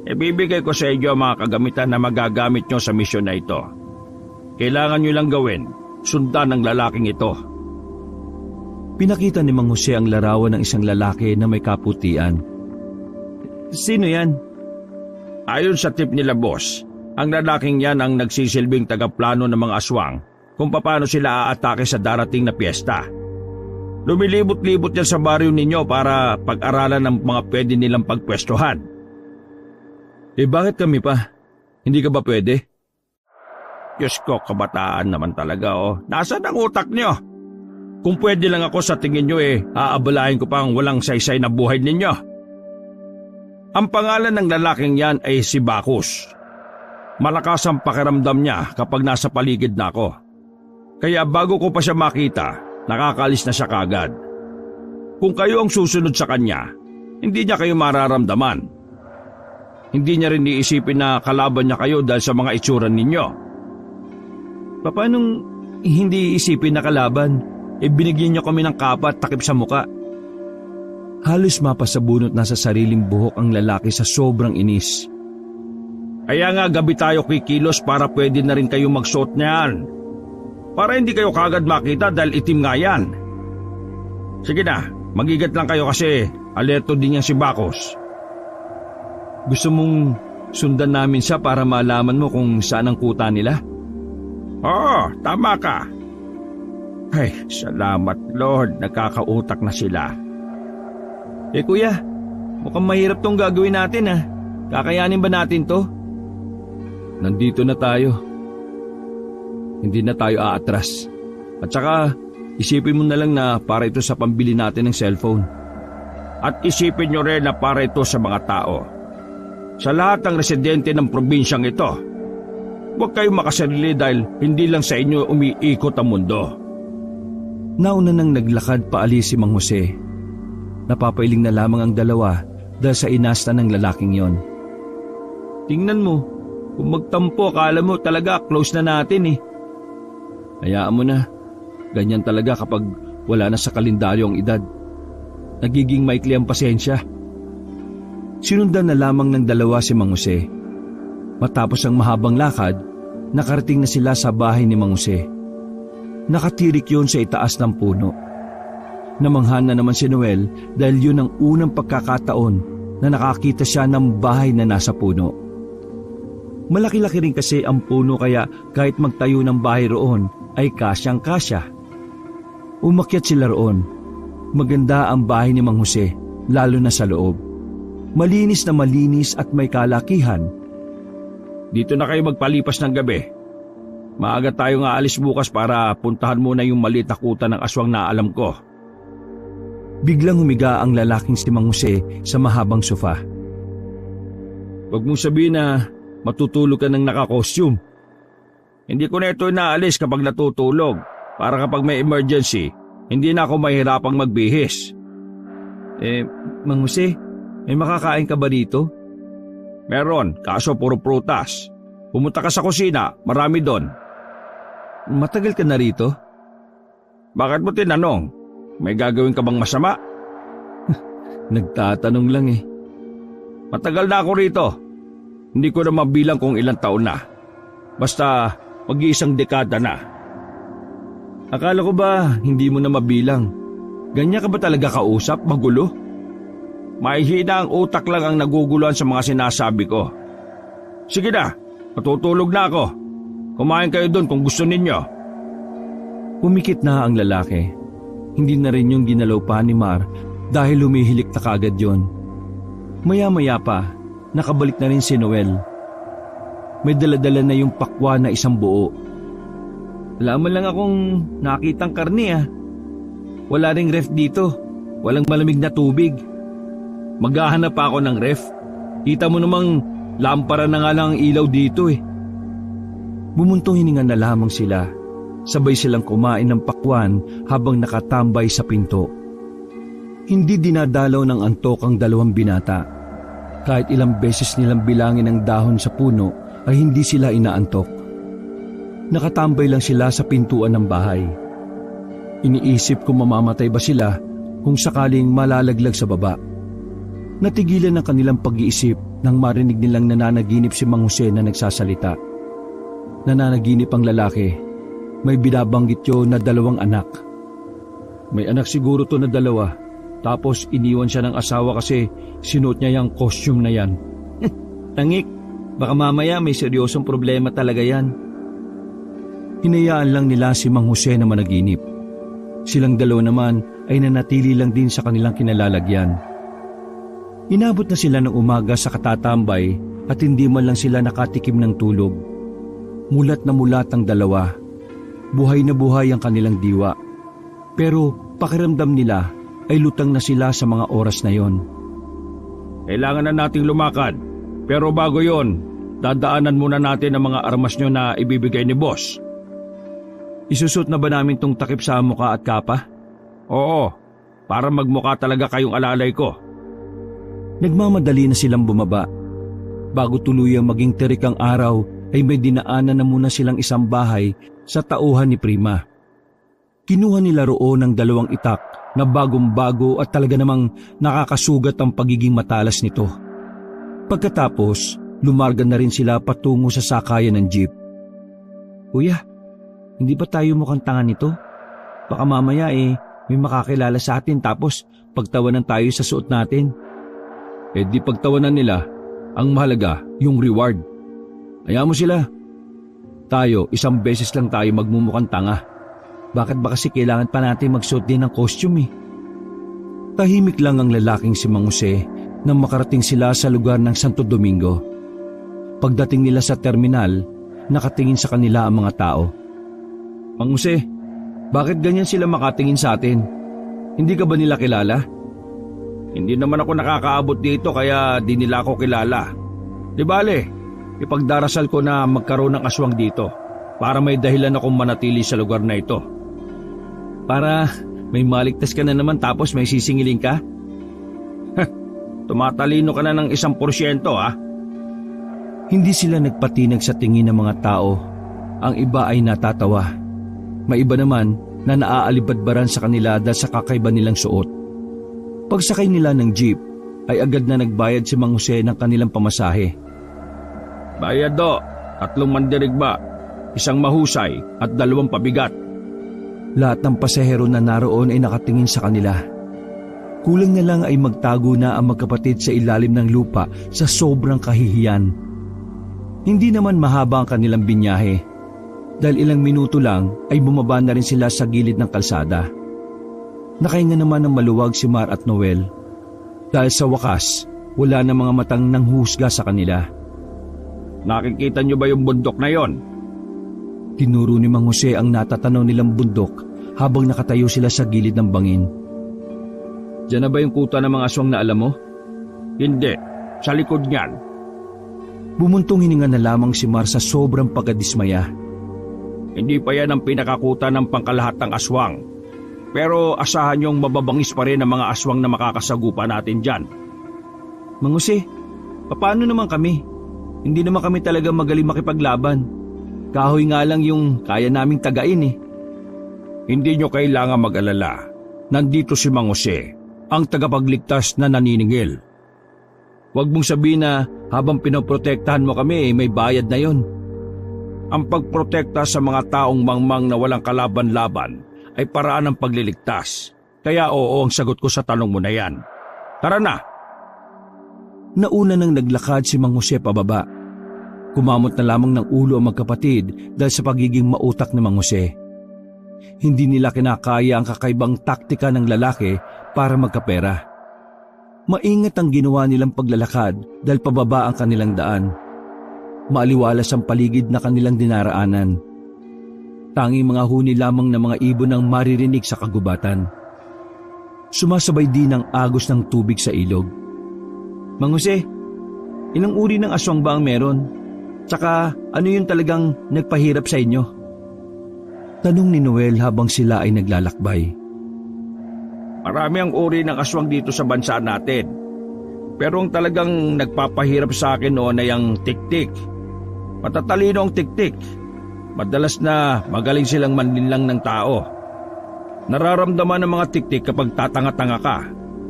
Ibibigay ko sa inyo ang mga kagamitan na magagamit nyo sa misyon na ito. Kailangan nyo lang gawin, sundan ng lalaking ito. Pinakita ni Mang Jose ang larawan ng isang lalaki na may kaputian. Sino yan? Ayon sa tip nila, boss, ang lalaking yan ang nagsisilbing tagaplano ng mga aswang kung paano sila aatake sa darating na piyesta. Lumilibot-libot yan sa baryo ninyo para pag-aralan ng mga pwede nilang pagpwestuhan. Bakit kami pa? Hindi ka ba pwede? Diyos ko, kabataan naman talaga Nasaan ang utak nyo? Kung pwede lang ako sa tingin nyo aabalahin ko pang walang saysay na buhay ninyo. Ang pangalan ng lalaking yan ay si Bacchus. Malakas ang pakiramdam niya kapag nasa paligid na ako. Kaya bago ko pa siya makita, nakakalis na siya kagad. Kung kayo ang susunod sa kanya, hindi niya kayo mararamdaman. Hindi niya rin iisipin na kalaban niya kayo dahil sa mga itsura ninyo. Paano hindi iisipin na kalaban? Binigyan niyo kami ng kapa at takip sa muka. Halos mapasabunot na sa sariling buhok ang lalaki sa sobrang inis. Kaya nga gabi tayo kikilos para pwede na rin kayo magsuot niyan. Para hindi kayo kagad makita dahil itim nga yan. Sige na, magigat lang kayo kasi alerto din yan si Bacchus. Gusto mong sundan namin siya para malaman mo kung saan ang kuta nila? Oo, tama ka. Ay, salamat Lord, nagkakautak na sila. Kuya, mukhang mahirap tong gagawin natin Kakayanin ba natin to? Nandito na tayo. Hindi na tayo aatras. At saka, isipin mo na lang na para ito sa pambili natin ng cellphone. At isipin nyo rin na para ito sa mga tao. Sa lahat ng residente ng probinsyang ito. Huwag kayong makasarili dahil hindi lang sa inyo umiikot ang mundo. Nauna nang naglakad paalis si Mang Jose. Napapailing na lamang ang dalawa dahil sa inasta ng lalaking yon. Tingnan mo, kung magtampo akala mo talaga close na natin Hayaan mo na, ganyan talaga kapag wala na sa kalendaryo ang edad. Nagiging maikli ang pasensya. Sinundan na lamang ng dalawa si Mang Jose. Matapos ang mahabang lakad, nakarating na sila sa bahay ni Mang Jose. Nakatirik yun sa itaas ng puno. Namangha na naman si Noel dahil yun ang unang pagkakataon na nakakita siya ng bahay na nasa puno. Malaki-laki rin kasi ang puno kaya kahit magtayo ng bahay roon ay kasyang-kasya. Umakyat sila roon. Maganda ang bahay ni Mang Jose, lalo na sa loob. Malinis na malinis at may kalakihan. Dito na kayo magpalipas ng gabi. Maaga tayong aalis bukas para puntahan muna yung maliit na kuta ng aswang na alam ko. Biglang humiga ang lalaking si Mang Jose sa mahabang sofa. Huwag mong sabihin na matutulog ka ng naka-costume. Hindi ko na ito inaalis kapag natutulog para kapag may emergency, hindi na ako mahirapang magbihis. Mang Jose, may makakain ka ba dito? Meron, kaso puro prutas. Pumunta ka sa kusina, marami doon. Matagal ka na rito? Bakit mo tinanong? May gagawin ka bang masama? Nagtatanong lang eh. Matagal na ako rito. Hindi ko na mabilang kung ilang taon na. Basta mag-iisang dekada na. Akala ko ba hindi mo na mabilang? Ganyan ka ba talaga kausap? Magulo? Mahihina ang utak lang ang naguguluhan sa mga sinasabi ko. Sige na, matutulog na ako. Kumain kayo doon kung gusto ninyo. Pumikit na ang lalaki. Hindi na rin yung ginalaw pa ni Mar dahil humihilik na kaagad yon. Maya-maya pa, nakabalik na rin si Noel. May daladala na yung pakwa na isang buo. Wala man lang akong nakitang karne . Wala ring ref dito. Walang malamig na tubig. Maghahanap pa ako ng ref. Kita mo namang lampara na nga lang ang ilaw dito . Bumuntong hininga na lamang sila. Sabay silang kumain ng pakwan habang nakatambay sa pinto. Hindi dinadalaw ng antok ang dalawang binata. Kahit ilang beses nilang bilangin ang dahon sa puno ay hindi sila inaantok. Nakatambay lang sila sa pintuan ng bahay. Iniisip kung mamamatay ba sila kung sakaling malalaglag sa baba. Natigilan ang kanilang pag-iisip nang marinig nilang nananaginip si Mang Jose na nagsasalita. Nananaginip ang lalaki. May binabanggit yun na 2 anak. May anak siguro to na 2. Tapos iniwan siya ng asawa kasi sinuot niya yung costume na yan. Tangik, baka mamaya may seryosong problema talaga yan. Hinayaan lang nila si Mang Jose na managinip. Silang 2 naman ay nanatili lang din sa kanilang kinalalagyan. Inabot na sila ng umaga sa katatambay at hindi man lang sila nakatikim ng tulog. Mulat na mulat ang 2. Buhay na buhay ang kanilang diwa. Pero pakiramdam nila ay lutang na sila sa mga oras na yon. Kailangan na nating lumakad. Pero bago yon, dadaanan muna natin ang mga armas nyo na ibibigay ni boss. Isusot na ba namin tong takip sa mukha at kapa? Oo, para magmukha talaga kayong alalay ko. Nagmamadali na silang bumaba. Bago tuluyang maging tirik ang araw ay may dinaanan na muna silang isang bahay sa tauhan ni Prima. Kinuha nila roon ng 2 itak na bagong-bago at talaga namang nakakasugat ang pagiging matalas nito. Pagkatapos, lumarga na rin sila patungo sa sakayan ng jeep. Kuya, hindi ba tayo mukhang tanga nito? Baka mamaya may makakilala sa atin tapos pagtawanan tayo sa suot natin. Di pagtawanan nila, ang mahalaga yung reward. Hayaan mo sila. Tayo, 1 beses lang tayo magmumukhang tanga. Bakit ba kasi kailangan pa natin magsuot din ng costume ? Tahimik lang ang lalaking si Mang Jose nang makarating sila sa lugar ng Santo Domingo. Pagdating nila sa terminal, nakatingin sa kanila ang mga tao. Mang Jose, bakit ganyan sila makatingin sa atin? Hindi ka ba nila kilala? Hindi naman ako nakakaabot dito kaya di nila ako kilala. Di bale, ipagdarasal ko na magkaroon ng aswang dito para may dahilan akong manatili sa lugar na ito. Para may maligtas ka na naman tapos may sisingilin ka? Tumatalino ka na ng 1% Hindi sila nagpatinag sa tingin ng mga tao. Ang iba ay natatawa. May iba naman na naaalibadbaran sa kanila dahil sa kakaiba nilang suot. Pagsakay nila ng jeep ay agad na nagbayad si Mang Jose ng kanilang pamasahe. Bayad do, 3 mandirigma, 1 mahusay at 2 pabigat. Lahat ng pasahero na naroon ay nakatingin sa kanila. Kulang na lang ay magtago na ang magkapatid sa ilalim ng lupa sa sobrang kahihiyan. Hindi naman mahaba ang kanilang binyahe. Dahil ilang minuto lang ay bumaba na rin sila sa gilid ng kalsada. Nakahinga naman ng maluwag si Mar at Noel. Dahil sa wakas, wala na mga matang nanghusga sa kanila. Nakikita niyo ba yung bundok na yon? Tinuro ni Mang Jose ang natatanaw nilang bundok habang nakatayo sila sa gilid ng bangin. Diyan na ba yung kuta ng mga aswang na alam mo? Hindi, sa likod niyan. Bumuntong hininga na lamang si Mar sa sobrang pagkadismaya. Hindi pa yan ang pinakakuta ng pangkalahatang aswang. Pero asahan niyong mababangis pa rin ang mga aswang na makakasagupa natin dyan. Mang Jose, paano naman kami? Hindi naman kami talaga magaling makipaglaban. Kahoy nga lang yung kaya naming tagain eh. Hindi niyo kailangan mag-alala. Nandito si Mang Jose, ang tagapagligtas na naniningil. Huwag mong sabihin na habang pinoprotektahan mo kami, may bayad na yon. Ang pagprotekta sa mga taong mangmang na walang kalaban-laban ay paraan ng pagliligtas. Kaya oo ang sagot ko sa tanong mo na yan. Tara na! Nauna nang naglakad si Mang Jose pababa. Kumamot na lamang ng ulo ang magkapatid dahil sa pagiging mautak ni Mang Jose. Hindi nila kinakaya ang kakaibang taktika ng lalaki para magkapera. Maingat ang ginawa nilang paglalakad dahil pababa ang kanilang daan. Maaliwalas ang paligid na kanilang dinaraanan. Tanging mga huni lamang ng mga ibon ang maririnig sa kagubatan. Sumasabay din ang agos ng tubig sa ilog. Mang Jose, ilang uri ng aswang ba ang meron? Tsaka ano yung talagang nagpahirap sa inyo? Tanong ni Noel habang sila ay naglalakbay. Marami ang uri ng aswang dito sa bansa natin. Pero ang talagang nagpapahirap sa akin noon ay ang tiktik. Matatalino ang tiktik. Madalas na magaling silang manlinlang ng tao. Nararamdaman ng mga tiktik kapag tatanga-tanga ka.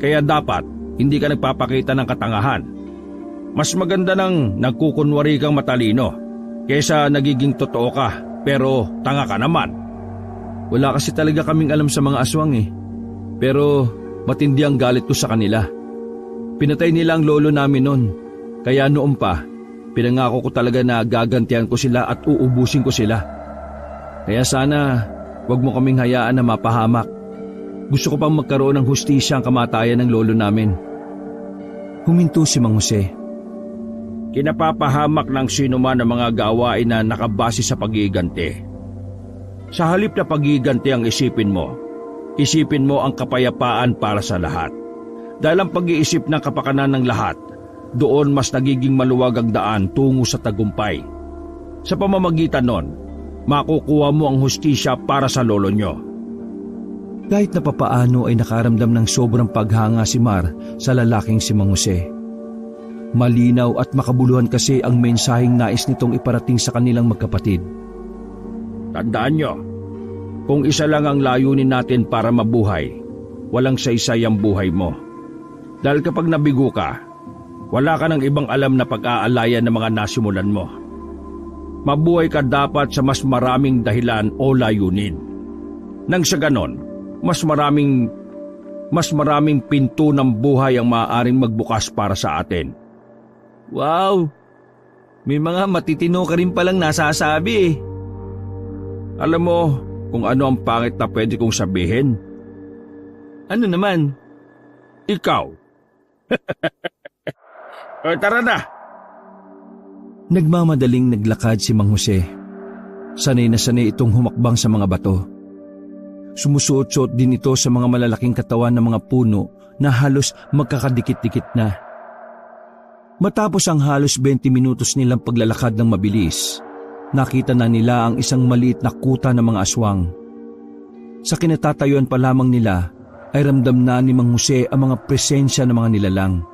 Kaya dapat hindi ka nagpapakita ng katangahan. Mas maganda nang nagkukunwari kang matalino kaysa nagiging totoo ka pero tanga ka naman. Wala kasi talaga kaming alam sa mga aswang eh. Pero matindi ang galit ko sa kanila. Pinatay nila ang lolo namin noon. Kaya noon pa, pinangako ko talaga na gagantihan ko sila at uubusin ko sila. Kaya sana, wag mo kaming hayaan na mapahamak. Gusto ko pang magkaroon ng hustisya ang kamatayan ng lolo namin. Huminto si Mang Jose. Kinapapahamak ng sino man ang mga gawain na nakabase sa pag-iiganti. Sa halip na pag-iiganti ang isipin mo ang kapayapaan para sa lahat. Dahil ang pag-iisip ng kapakanan ng lahat, doon mas nagiging maluwag ang daan tungo sa tagumpay. Sa pamamagitan nun, makukuha mo ang hustisya para sa lolo nyo. Kahit na papaano ay nakaramdam ng sobrang paghanga si Mar sa lalaking si Mang Jose. Malinaw at makabuluhan kasi ang mensaheng nais nitong iparating sa kanilang magkapatid. Tandaan nyo, kung isa lang ang layunin natin para mabuhay, walang saysay ang buhay mo. Dahil kapag nabigo ka, wala ka ng ibang alam na pag-aalayan ng mga nasimulan mo. Mabuhay ka dapat sa mas maraming dahilan o layunin. Nang sa ganon, mas maraming pinto ng buhay ang maaaring magbukas para sa atin. Wow! May mga matitino ka rin palang nasasabi eh. Alam mo kung ano ang pangit na pwede kong sabihin? Ano naman? Ikaw. O, tara na! Nagmamadaling naglakad si Mang Jose. Sanay na sanay itong humakbang sa mga bato. Sumusuot-suot din ito sa mga malalaking katawan ng mga puno na halos magkakadikit-dikit na. Matapos ang halos 20 minutos nilang paglalakad ng mabilis, nakita na nila ang isang maliit na kuta ng mga aswang. Sa kinatatayuan pa lamang nila ay ramdam na ni Mang Jose ang mga presensya ng mga nilalang.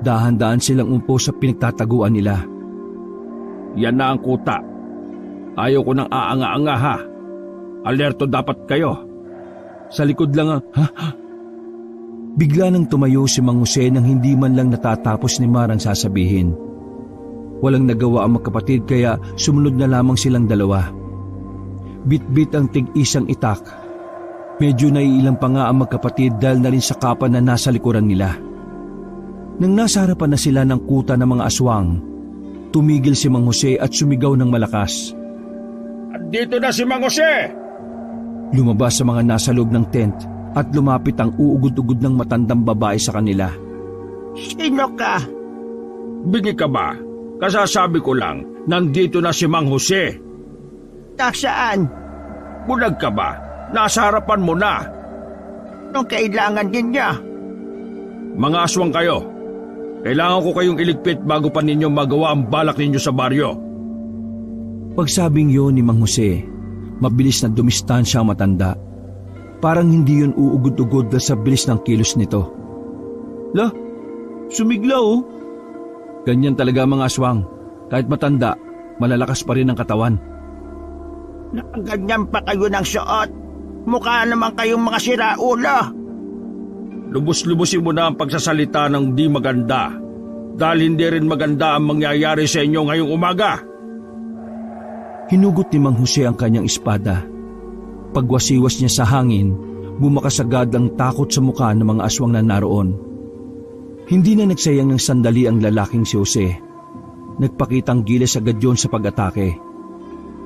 Dahan-dahan silang umpo sa pinagtataguan nila. Yan na ang kuta. Ayaw ko nang aanga-anga ha. Alerto dapat kayo. Sa likod lang Bigla nang tumayo si Mang Jose nang hindi man lang natatapos ni Mar ang sasabihin. Walang nagawa ang magkapatid kaya sumunod na lamang silang dalawa. Bit-bit ang tig-isang itak. Medyo naiilang pa nga ang magkapatid dahil na rin sa kapan na nasa likuran nila. Nang nasa harapan na sila ng kuta ng mga aswang, tumigil si Mang Jose at sumigaw ng malakas. Andito na si Mang Jose! Lumabas sa mga nasa loob ng tent at lumapit ang uugod-ugod ng matandang babae sa kanila. Sino ka? Bingi ka ba? Kasasabi ko lang, nandito na si Mang Jose. Saan? Bulag ka ba? Nasa harapan mo na. Anong kailangan din niya? Mga aswang kayo. Kailangan ko kayong iligpit bago pa ninyo magawa ang balak ninyo sa baryo. Pagsabing yun ni Mang Jose, mabilis na dumistansya ang matanda. Parang hindi yun uugod-ugod dahil sa bilis ng kilos nito. Lah, sumigla oh. Ganyan talaga mga aswang. Kahit matanda, malalakas pa rin ang katawan. Nakaganyan pa kayo ng suot. Mukha naman kayong mga siraulo. Lubos-lubosin mo na ang pagsasalita ng di maganda. Dahil hindi rin maganda ang mangyayari sa inyo ngayong umaga. Hinugot ni Mang Jose ang kanyang espada. Pagwasiwas niya sa hangin, bumakas agad ang takot sa mukha ng mga aswang na naroon. Hindi na nagsayang ng sandali ang lalaking si Jose. Nagpakitang gilas agad yon sa pag-atake.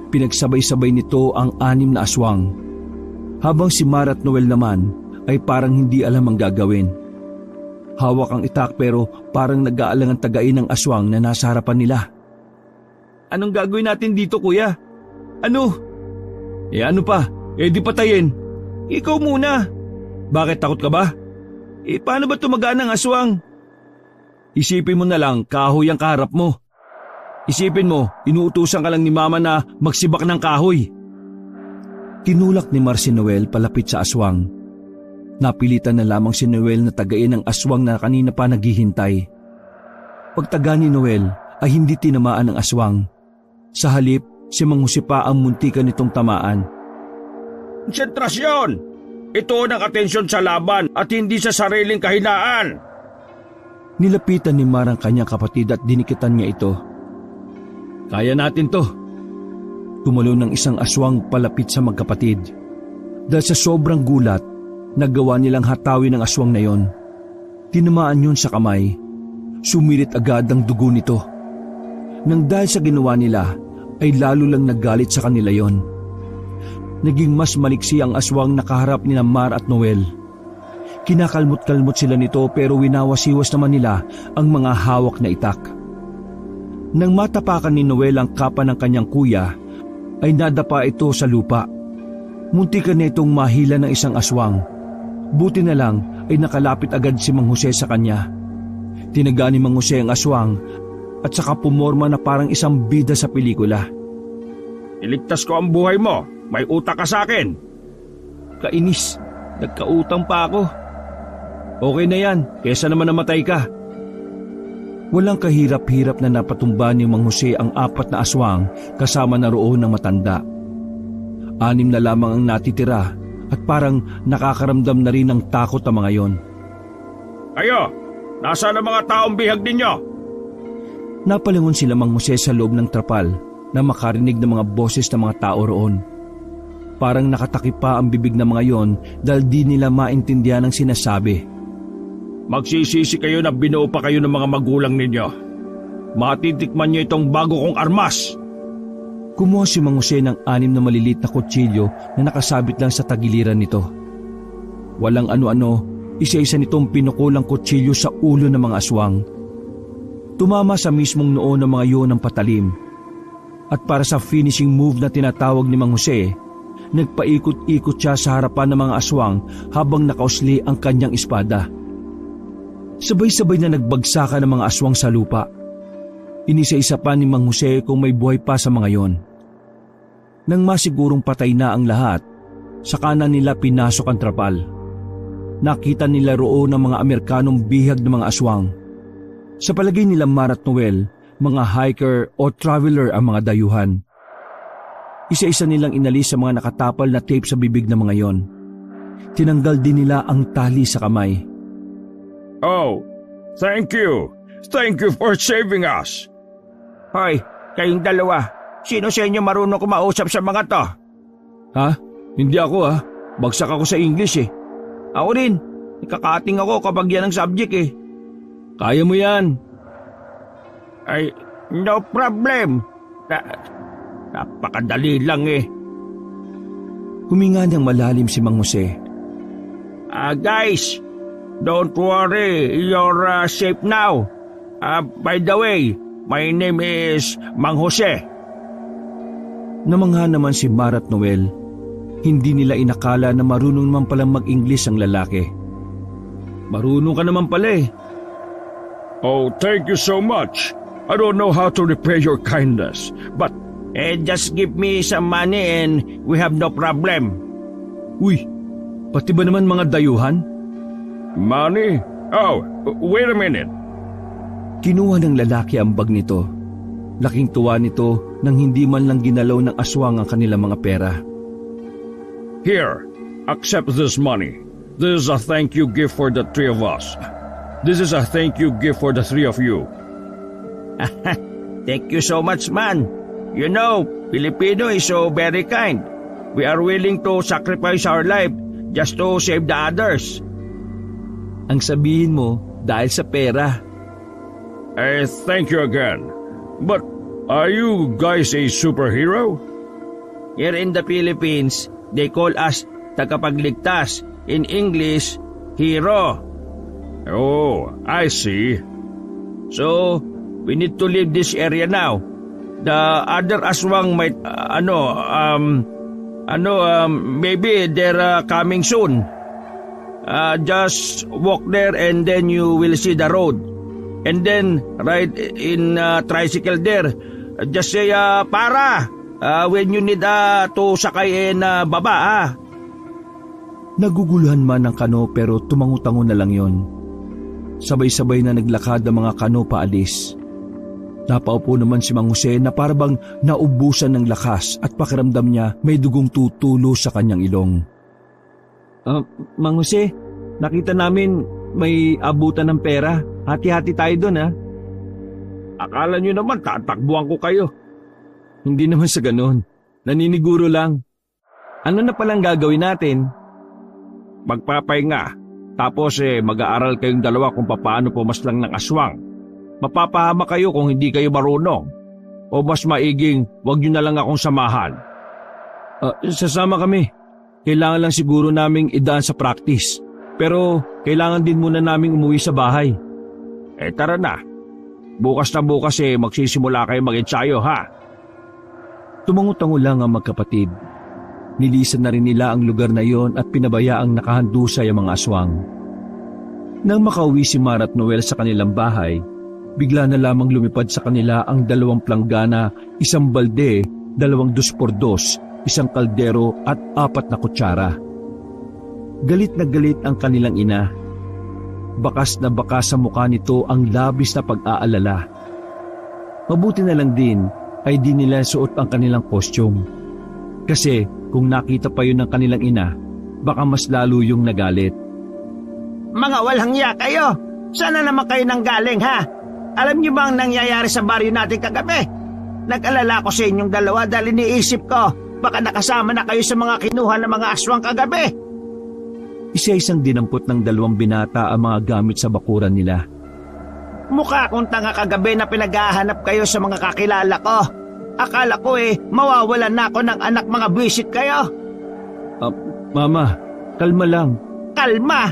Pinagsabay-sabay nito ang 6 na aswang. Habang si Mar at Noel naman ay parang hindi alam ang gagawin. Hawak ang itak pero parang nag-aalangan tagain ng aswang na nasa harapan nila. Anong gagawin natin dito, kuya? Ano? Ano pa? Di patayin. Ikaw muna. Bakit takot ka ba? Paano ba tumagaan ng aswang? Isipin mo na lang, kahoy ang kaharap mo. Isipin mo, inuutusan ka lang ni Mama na magsibak ng kahoy. Tinulak ni Mar si Noel palapit sa aswang. Napilitan na lamang si Noel na tagain ang aswang na kanina pa naghihintay. Pagtaga ni Noel ay hindi tinamaan ng aswang. Sa halip, si Mang Jose pa ang muntikan nitong tamaan. Konsentrasyon! Ito ang atensyon sa laban at hindi sa sariling kahinaan. Nilapitan ni Mar ang kanyang kapatid at dinikitan niya ito. Kaya natin to. Tumalon ng isang aswang palapit sa magkapatid. Dahil sa sobrang gulat, nagawa nilang hatawin ang aswang na yon. Tinamaan yun sa kamay. Sumirit agad ang dugo nito. Nang dahil sa ginawa nila, ay lalo lang nagalit sa kanila yon. Naging mas maliksi ang aswang nakaharap ni Mar at Noel. Kinakalmot-kalmot sila nito pero winawasiwas naman nila ang mga hawak na itak. Nang matapakan ni Noel ang kapa ng kanyang kuya, ay nadapa ito sa lupa. Muntikan na itong mahila ng isang aswang. Buti na lang ay nakalapit agad si Mang Jose sa kanya. Tinaga ni Mang Jose ang aswang at saka pumorma na parang isang bida sa pelikula. Iligtas ko ang buhay mo. May utak ka sa akin. Kainis, nagkautang pa ako. Okay na yan, kesa naman namatay ka. Walang kahirap-hirap na napatumba ni Mang Jose ang 4 na aswang kasama na roon ng matanda. 6 na lamang ang natitira at parang nakakaramdam na rin ng takot ang mga yon. Kayo, nasaan ang mga taong bihag ninyo? Napalingon sila Mang Jose sa loob ng trapal na makarinig ng mga boses ng mga tao roon. Parang nakatakip pa ang bibig ng mga yon dahil di nila maintindihan ang sinasabi. Magsisisi kayo na binuo pa kayo ng mga magulang ninyo. Matitikman niyo itong bago kong armas. Kumuha si Mang Jose ng 6 na maliliit na kutsilyo na nakasabit lang sa tagiliran nito. Walang ano-ano, isa-isa nitong pinukulang kutsilyo sa ulo ng mga aswang. Tumama sa mismong noo ng mga yon ng patalim. At para sa finishing move na tinatawag ni Mang Jose, nagpaikot-ikot siya sa harapan ng mga aswang habang nakausli ang kanyang espada. Sabay-sabay na nagbagsakan ng mga aswang sa lupa. Inisa-isa pa ni Mang Jose kung may buhay pa sa mga yon. Nang masigurong patay na ang lahat, saka na nila pinasok ang trapal. Nakita nila roon ang mga Amerikanong bihag ng mga aswang. Sa palagay nila Mar at Noel, mga hiker o traveler ang mga dayuhan. Isa-isa nilang inalis sa mga nakatapal na tape sa bibig ng mga yon. Tinanggal din nila ang tali sa kamay. Oh, thank you. Thank you for saving us. Hoy, kayong dalawa. Sino sa inyo marunong kumausap sa mga to? Ha? Hindi ako ha. bagsak ako sa English eh. Ako rin, nakakating ako kapag yan ang subject eh. Kaya mo yan. Ay, no problem. Napakadali lang eh. Huminga ng malalim si Mang Jose. Guys, don't worry, you're safe now. By the way, my name is Mang Jose. Namangha naman si Mar at Noel. Hindi nila inakala na marunong naman palang mag-Ingles ang lalaki. Marunong ka naman pala eh. Oh, thank you so much. I don't know how to repay your kindness, but just give me some money and we have no problem. Uy, pati ba naman mga dayuhan? Money? Oh, wait a minute. Kinuha ng lalaki ang bag nito. Laking tuwa nito nang hindi man lang ginalaw ng aswang ang kanilang mga pera. Here, accept this money. This is a thank you gift for the three of us. This is a thank you gift for the three of you. Thank you so much, man. You know, Filipino is so very kind. We are willing to sacrifice our life just to save the others. Ang sabihin mo dahil sa pera. Thank you again. But are you guys a superhero? Here in the Philippines, they call us tagapagligtas. In English, hero. Oh, I see. So, we need to leave this area now. The other aswang might, maybe they're coming soon. Just walk there and then you will see the road. And then ride in tricycle there. Just say, para, when you need to sakay and baba, Naguguluhan man ang kano pero tumango-tango na lang yon. Sabay-sabay na naglakad ang mga kano paalis. Napaupo naman si Mang Jose na parabang naubusan ng lakas at pakiramdam niya may dugong tutulo sa kanyang ilong. Mang Jose, nakita namin may abutan ng pera. Hati-hati tayo doon ha. Akala nyo naman tatakbuhan ko kayo. Hindi naman sa ganon. Naniniguro lang. Ano na palang gagawin natin? Magpapahinga. Tapos mag-aaral kayong dalawa kung paano pumaslang ng aswang. Mapapahama kayo kung hindi kayo marunong. O mas maiging wag nyo na lang akong samahan. Sasama kami. Kailangan lang siguro naming idaan sa practice. Pero kailangan din muna naming umuwi sa bahay. Tara na. Bukas na bukas magsisimula kayo mag-ensayo ha. Tumango-tango lang ang magkapatid. Nilisan na rin nila ang lugar na yon at pinabayaang nakahandusay ang mga aswang. Nang makauwi si Mar at Noel sa kanilang bahay, bigla na lamang lumipad sa kanila ang 2 planggana, 1 balde, 2 2x2, 1 kaldero at 4 na kutsara. Galit na galit ang kanilang ina. Bakas na bakas sa mukha nito ang labis na pag-aalala. Mabuti na lang din ay di nila suot ang kanilang costume. Kasi kung nakita pa yun ng kanilang ina, baka mas lalo yung nagalit. Mga walang hiya kayo! Saan na naman kayo nang galing ha? Alam niyo ba ang nangyayari sa baryo natin kagabi? Nag-alala ko sa inyong dalawa dahil iniisip ko baka nakasama na kayo sa mga kinuha ng mga aswang kagabi. Isa-isang dinampot ng 2 binata ang mga gamit sa bakuran nila. Mukha akong tanga kagabi na pinaghahanap kayo sa mga kakilala ko. Akala ko mawawalan na ako ng anak, mga buwisit kayo. Mama, kalma lang. Kalma?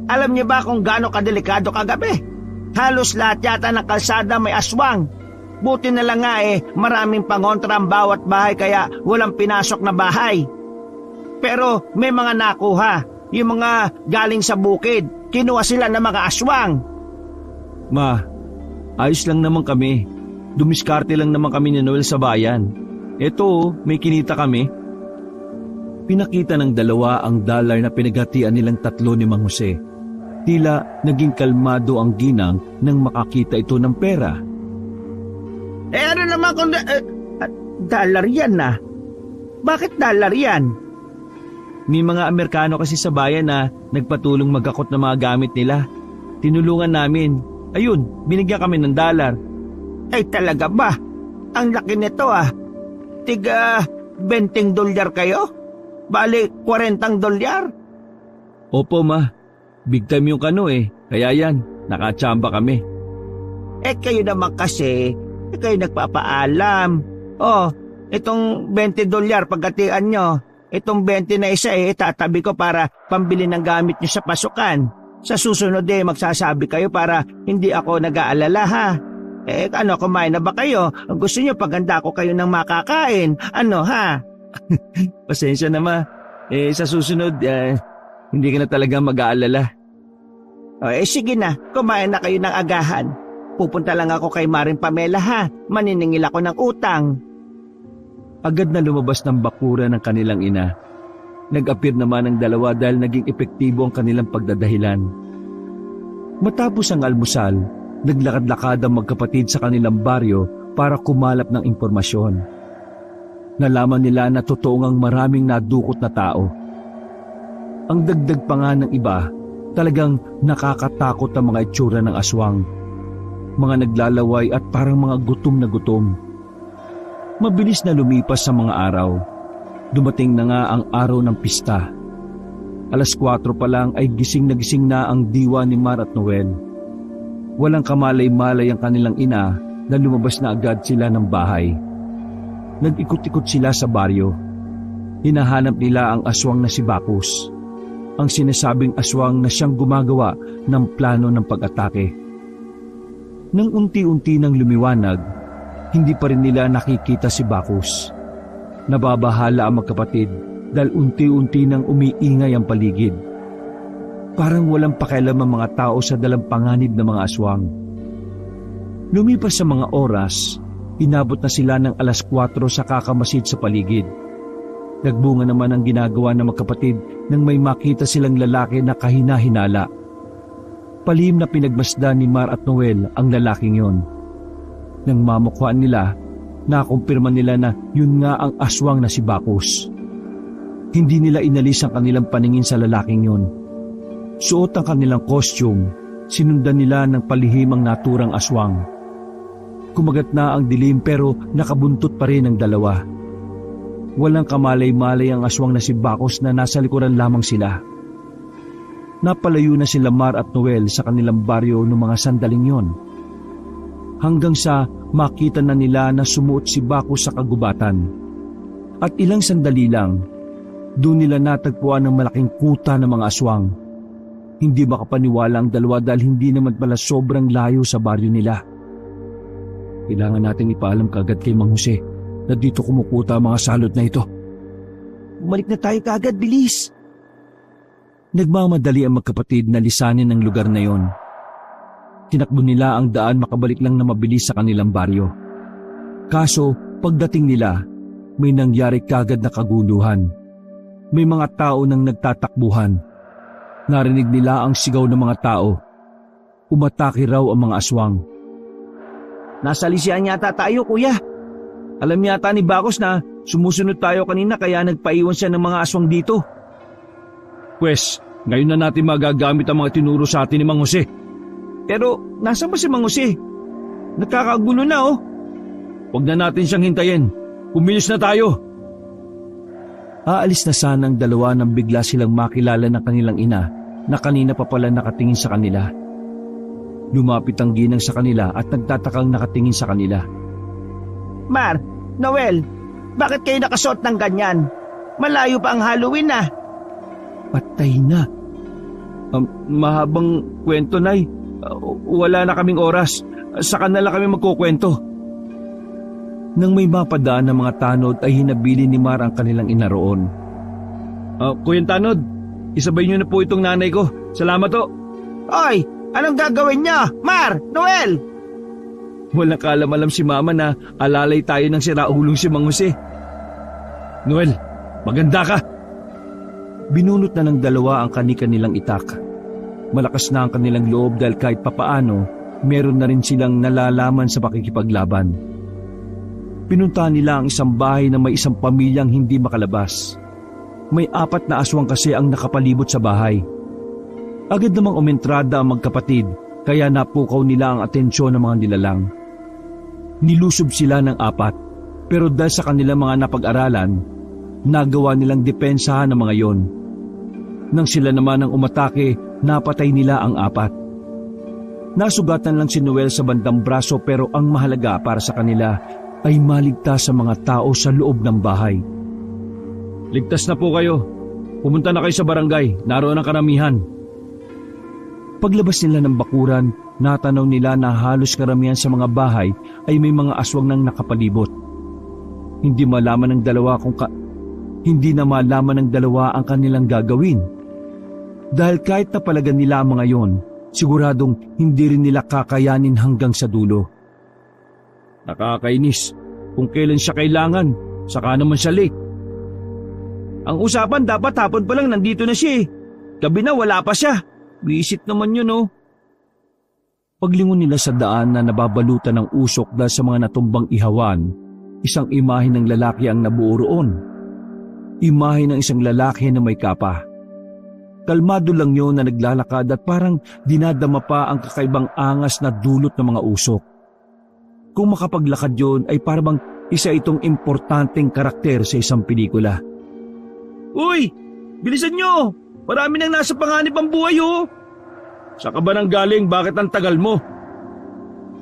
Alam niyo ba kung gaano kadelikado kagabi? Halos lahat yata ng kalsada may aswang. Buti na lang nga maraming pangontra ang bawat bahay kaya walang pinasok na bahay. Pero may mga nakuha, yung mga galing sa bukid. Kinuha sila ng mga aswang. Ma, ayos lang naman kami. Dumiskarte lang naman kami ni Noel sa bayan. Eto, may kinita kami. Pinakita ng 2 ang dollar na pinaghatian nilang 3 ni Mang Jose. Tila naging kalmado ang ginang nang makakita ito ng pera. Ano naman kung dollar yan na? Bakit dollar yan? May mga Amerikano kasi sa bayan na nagpatulong magakot ng mga gamit nila. Tinulungan namin. Ayun, binigyan kami ng dollar. Ay talaga ba? Ang laki nito Tiga $20 kayo? Bale, $40. Opo ma, big time yung kano kaya yan, nakatsamba kami. Kayo naman kasi, kayo nagpapaalam. Oh, itong $20 pagkatian nyo. Itong 20 na isa itatabi ko para pambili ng gamit nyo sa pasukan. Sa susunod magsasabi kayo para hindi ako nag-aalala ha. Kumain na ba kayo? Gusto nyo paganda ko kayo ng makakain? Ano ha? Pasensya na ma, sa susunod, hindi ka na talaga mag-aalala. Sige na, kumain na kayo ng agahan. Pupunta lang ako kay Maring Pamela ha. Maniningil ako ng utang. Agad na lumabas ng bakura ng kanilang ina. Nag-appear naman ang dalawa dahil naging epektibo ang kanilang pagdadahilan. Matapos ang almusal, naglakad-lakad ang magkapatid sa kanilang baryo para kumalap ng impormasyon. Nalaman nila na totoo ngang maraming nadukot na tao. Ang dagdag pa nga ng iba, talagang nakakatakot ang mga itsura ng aswang. Mga naglalaway at parang mga gutom na gutom. Mabilis na lumipas sa mga araw. Dumating na nga ang araw ng pista. 4:00 pa lang ay gising na ang diwa ni Mar at Noel. Walang kamalay-malay ang kanilang ina na lumabas na agad sila ng bahay. Nag-ikot-ikot sila sa baryo. Hinahanap nila ang aswang na si Bacchus. Ang sinasabing aswang na siyang gumagawa ng plano ng pag-atake. Nang unti-unti nang lumiwanag, hindi pa rin nila nakikita si Bacchus. Nababahala ang magkapatid dahil unti-unti nang umiingay ang paligid. Parang walang pakialam ang mga tao sa dalampangganib ng mga aswang. Lumipas sa mga oras, inabot na sila ng 4:00 sa kakamasid sa paligid. Nagbunga naman ang ginagawa ng magkapatid nang may makita silang lalaki na kahina-hinala. Palihim na pinagmasdan ni Mar at Noel ang lalaking yon. Nang mamukhaan nila, nakumpirma nila na yun nga ang aswang na si Bacchus. Hindi nila inalis ang kanilang paningin sa lalaking yon. Suot ang kanilang costume, sinundan nila ng palihim ang naturang aswang. Kumagat na ang dilim pero nakabuntot pa rin ang dalawa. Walang kamalay-malay ang aswang na si Bacchus na nasa likuran lamang sila. Napalayo na sila Mar at Noel sa kanilang baryo noong mga sandaling yon. Hanggang sa makita na nila na sumuot si Bacchus sa kagubatan. At ilang sandali lang, doon nila natagpuan ang malaking kuta ng mga aswang. Hindi makapaniwala ang dalawa dahil hindi naman pala sobrang layo sa baryo nila. Kailangan natin ipaalam kagad kay Mang Jose na dito kumukuta ang mga salot na ito. Bumalik na tayo kagad, bilis! Nagmamadali ang magkapatid na lisanin ang lugar na yon. Tinakbo nila ang daan makabalik lang na mabilis sa kanilang baryo. Kaso, pagdating nila, may nangyari kagad na kaguluhan. May mga tao nang nagtatakbuhan. Narinig nila ang sigaw ng mga tao. Umatake raw ang mga aswang. Nasa lisian yata tayo, kuya. Alam yata ni Bacchus na sumusunod tayo kanina kaya nagpaiwan siya ng mga aswang dito. Pwes, ngayon na natin magagamit ang mga tinuro sa atin ni Mang Jose. Pero nasa ba si Mang Jose? Nakakagulo na oh. Huwag na natin siyang hintayin. Umilis na tayo. Aalis na sana ang dalawa nang bigla silang makilala ng kanilang ina na kanina pa pala nakatingin sa kanila. Lumapit ang ginang sa kanila at nagtatakang nakatingin sa kanila. Mar, Noel, bakit kayo nakasuot ng ganyan? Malayo pa ang Halloween na. Patay na. Mahabang kwento, Nay. Wala na kaming oras. Saka na lang kami magkukwento. Nang may mapadaan ng mga tanod ay hinabili ni Mar ang kanilang ina roon. Kuyang Tanod, isabay niyo na po itong nanay ko. Salamat ho. Oy, anong gagawin niyo? Mar, Noel! Walang kaalam-alam si Mama na alalay tayo ng siraulong si Mang Jose. Noel, maganda ka. Binunot na ng dalawa ang kani-kanilang itak. Malakas na ang kanilang loob dahil kahit papaano, meron na rin silang nalalaman sa pakikipaglaban. Pinuntahan nila ang isang bahay na may isang pamilyang hindi makalabas. May 4 na aswang kasi ang nakapalibot sa bahay. Agad namang umentrada ang magkapatid kaya napukaw nila ang atensyon ng mga nilalang. Nilusob sila ng 4 pero dahil sa kanilang mga napag-aralan, nagawa nilang depensahan ng mga yon. Nang sila naman ang umatake, napatay nila ang 4. Nasugatan lang si Noel sa bandang braso pero ang mahalaga para sa kanila ay maligtas sa mga tao sa loob ng bahay. Ligtas na po kayo. Pumunta na kayo sa barangay. Naroon ang karamihan. Paglabas nila ng bakuran, natanaw nila na halos karamihan sa mga bahay ay may mga aswang nang nakapalibot. Hindi na malaman ng dalawa ang kanilang gagawin. Dahil kahit napalagan nila ang mga yon, siguradong hindi rin nila kakayanin hanggang sa dulo. Nakakainis. Kung kailan siya kailangan, saka naman siya late. Ang usapan dapat hapon pa lang nandito na siya eh. Gabi na wala pa siya. Visit naman yun oh. Paglingon nila sa daan na nababalutan ng usok dahil sa mga natumbang ihawan, isang imahe ng lalaki ang nabuo roon. Imahe ng isang lalaki na may kapa. Kalmado lang yun na naglalakad at parang dinadama pa ang kakaibang angas na dulot ng mga usok. Kung makapaglakad yun ay parang isa itong importanteng karakter sa isang pelikula. Uy! Bilisan nyo! Marami nang nasa panganib ang buhay oh! Sa ka ba nang galing? Bakit ang tagal mo?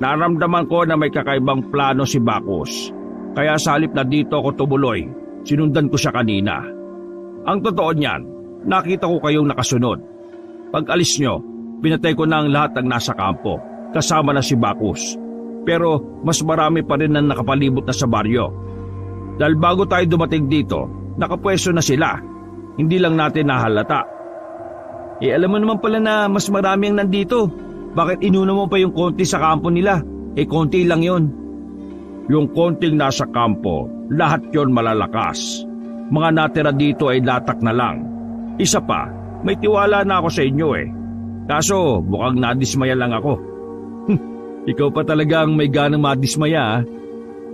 Naramdaman ko na may kakaibang plano si Bacchus. Kaya sa halip na dito ako tumuloy, sinundan ko siya kanina. Ang totoo niyan, nakita ko kayong nakasunod. Pag alis nyo, pinatay ko na ang lahat ng nasa kampo, kasama na si Bacchus. Pero mas marami pa rin na nakapalibot na sa baryo. Dahil bago tayo dumating dito, nakapwesto na sila. Hindi lang natin nahalata. Alam mo naman pala na mas marami ang nandito. Bakit inuna mo pa yung konti sa kampo nila? Konti lang yon. Yung konting nasa kampo, lahat yon malalakas. Mga natira dito ay latak na lang. Isa pa, may tiwala na ako sa inyo eh. Kaso mukhang nadismaya lang ako. Ikaw pa talagang may ganang madismaya.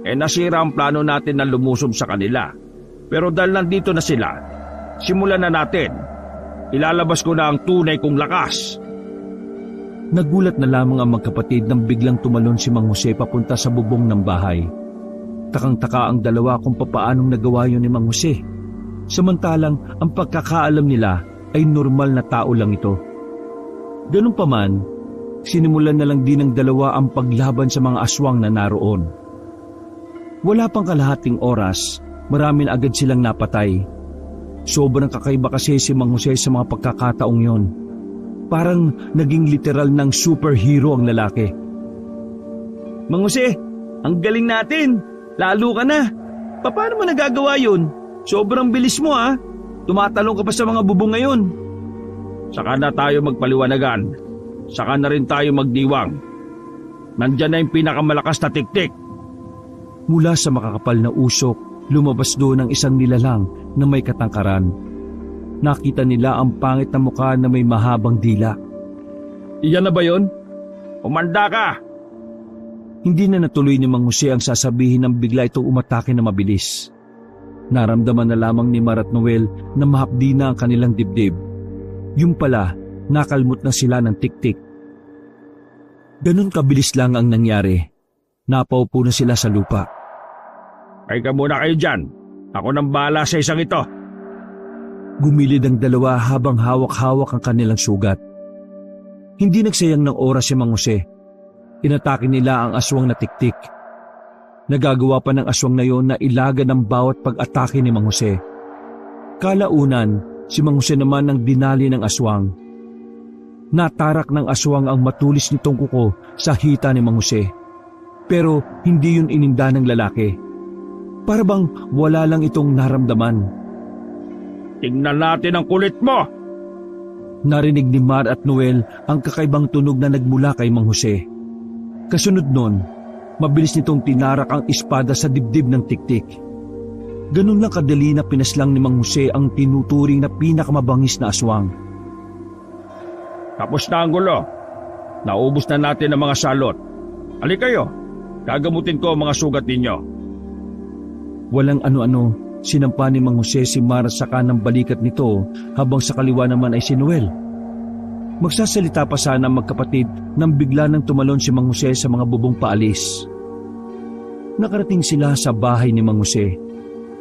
Nasira ang plano natin na lumusob sa kanila. Pero dahil nandito na sila, simulan na natin. Ilalabas ko na ang tunay kong lakas. Nagulat na lamang ang magkapatid nang biglang tumalon si Mang Jose papunta sa bubong ng bahay. Takang-taka ang dalawa kung papaanong nagawa yun ni Mang Jose. Samantalang ang pagkakaalam nila ay normal na tao lang ito. Ganun pa man, sinimulan na lang din ng dalawa ang paglaban sa mga aswang na naroon. Wala pang kalahating oras, marami na agad silang napatay. Sobrang kakaiba kasi si Mang Jose sa mga pagkakataong yon. Parang naging literal ng superhero ang lalaki. Mang Jose, ang galing natin. Lalo ka na. Paano mo nagagawa yun? Sobrang bilis mo ha. Tumatalong ka pa sa mga bubong ngayon. Saka na tayo magpaliwanagan. Saka na rin tayo magdiwang. Nandyan na yung pinakamalakas na tiktik. Mula sa makakapal na usok, lumabas doon ang isang nilalang na may katangkaran. Nakita nila ang pangit na mukha na may mahabang dila. Iyan na ba yun? Umanda ka! Hindi na natuloy ni Mang Jose ang sasabihin nang bigla itong umatake na mabilis. Naramdaman na lamang ni Mar at Noel na mahapdi na ang kanilang dibdib. Yung pala, nakalmot na sila ng tiktik. Ganun kabilis lang ang nangyari. Napaupo na sila sa lupa. Ay ka muna kayo dyan. Ako nang bahala sa isang ito. Gumilid ang dalawa habang hawak-hawak ang kanilang sugat. Hindi nagsayang ng oras si Mang Jose. Inatake nila ang aswang na tiktik. Nagagawa pa ng aswang na yon na ilaga ng bawat pag-atake ni Mang Jose. Kalaunan, si Mang Jose naman ang dinali ng aswang. Natarak ng aswang ang matulis nitong kuko sa hita ni Mang Jose. Pero hindi yun ininda ng lalaki. Para bang wala lang itong naramdaman. Tingnan natin ang kulit mo! Narinig ni Mar at Noel ang kakaibang tunog na nagmula kay Mang Jose. Kasunod nun, mabilis nitong tinarak ang espada sa dibdib ng tiktik. Ganun lang kadali na pinaslang ni Mang Jose ang tinuturing na pinakamabangis na aswang. Tapos na ang gulo. Naubos na natin ang mga salot. Halika kayo, gagamutin ko ang mga sugat ninyo. Walang ano-ano, sinampa ni Mang Jose si Mar sa kanang balikat nito habang sa kaliwa naman ay si Noel. Magsasalita pa sana ang magkapatid nang bigla nang tumalon si Mang Jose sa mga bubong paalis. Nakarating sila sa bahay ni Mang Jose.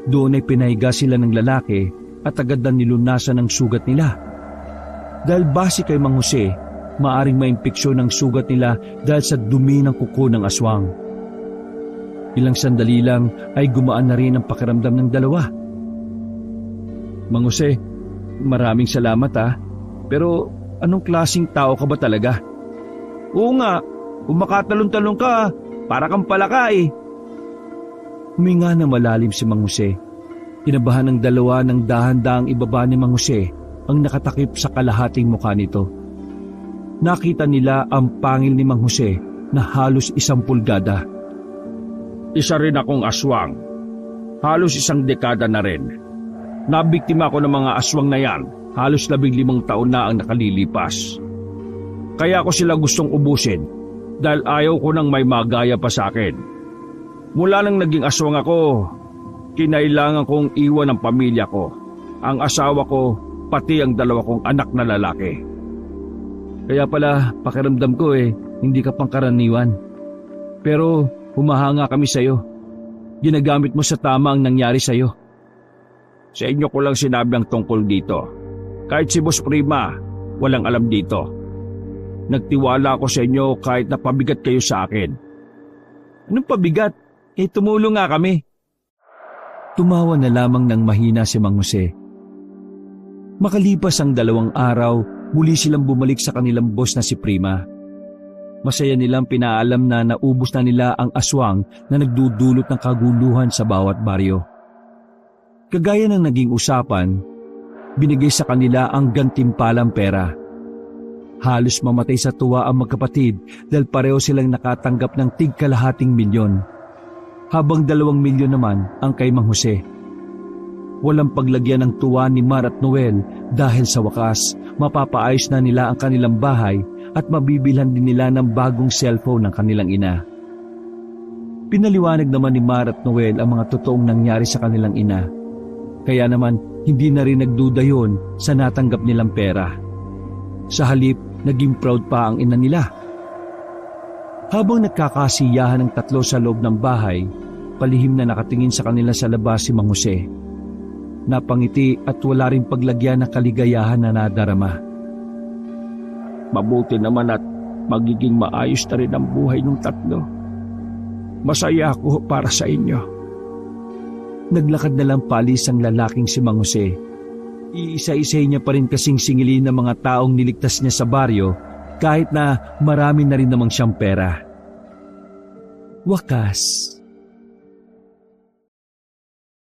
Doon ay pinahiga sila ng lalaki at agad na nilunasan ang sugat nila. Dahil base kay Mang Jose, maaring maimpeksyon ang sugat nila dahil sa dumi ng kuko ng aswang. Ilang sandali lang ay gumaan na rin ang pakiramdam ng dalawa. Mang Jose, maraming salamat pero anong klaseng tao ka ba talaga? Oo nga, kung makatalon-talon ka, para kang palaka eh. Huminga na malalim si Mang Jose. Kinabahan ng dalawa ng dahan-dahang ibaba ni Mang Jose ang nakatakip sa kalahating mukha nito. Nakita nila ang pangil ni Mang Jose na halos 1 pulgada. Isa rin akong aswang. Halos 1 dekada na rin. Nabiktima ko ng mga aswang na yan. Halos 15 taon na ang nakalilipas. Kaya ko sila gustong ubusin dahil ayaw ko nang may magaya pa sa akin. Mula nang naging aswang ako, kinailangan kong iwan ang pamilya ko, ang asawa ko, pati ang 2 kong anak na lalaki. Kaya pala pakiramdam ko hindi ka pangkaraniwan. Pero humahanga kami sa'yo. Ginagamit mo sa tama ang nangyari sa'yo. Sa inyo ko lang sinabi ang tungkol dito. Kahit si Boss Prima, walang alam dito. Nagtiwala ako sa inyo kahit napabigat kayo sa akin. Anong pabigat? Tumulong nga kami. Tumawa na lamang ng mahina si Mang Jose. Makalipas ang 2 araw, muli silang bumalik sa kanilang boss na si Prima. Masaya nilang pinaalam na naubos na nila ang aswang na nagdudulot ng kaguluhan sa bawat baryo. Kagaya ng naging usapan, binigay sa kanila ang gantimpalang pera. Halos mamatay sa tuwa ang magkapatid dahil pareho silang nakatanggap ng tig-1/2 milyon. Habang 2 milyon naman ang kay Mang Jose. Walang paglagyan ng tuwa ni Mar at Noel dahil sa wakas, mapapaayos na nila ang kanilang bahay at mabibilhan din nila ng bagong cellphone ng kanilang ina. Pinaliwanag naman ni Mar at Noel ang mga totoong nangyari sa kanilang ina. Kaya naman, hindi na rin nagduda yon sa natanggap nilang pera. Sa halip, naging proud pa ang ina nila. Habang nagkakasiyahan ng 3 sa loob ng bahay, palihim na nakatingin sa kanila sa labas si Mang Jose. Napangiti at wala rin paglagyan ng kaligayahan na nadarama. Mabuti naman at magiging maayos na rin ang buhay ng 3. Masaya ako para sa inyo. Naglakad na lang palis ang lalaking si Mang Jose. Iisa-isay niya pa rin kasing singilin ng mga taong niligtas niya sa baryo kahit na marami na rin namang siyang pera. Wakas,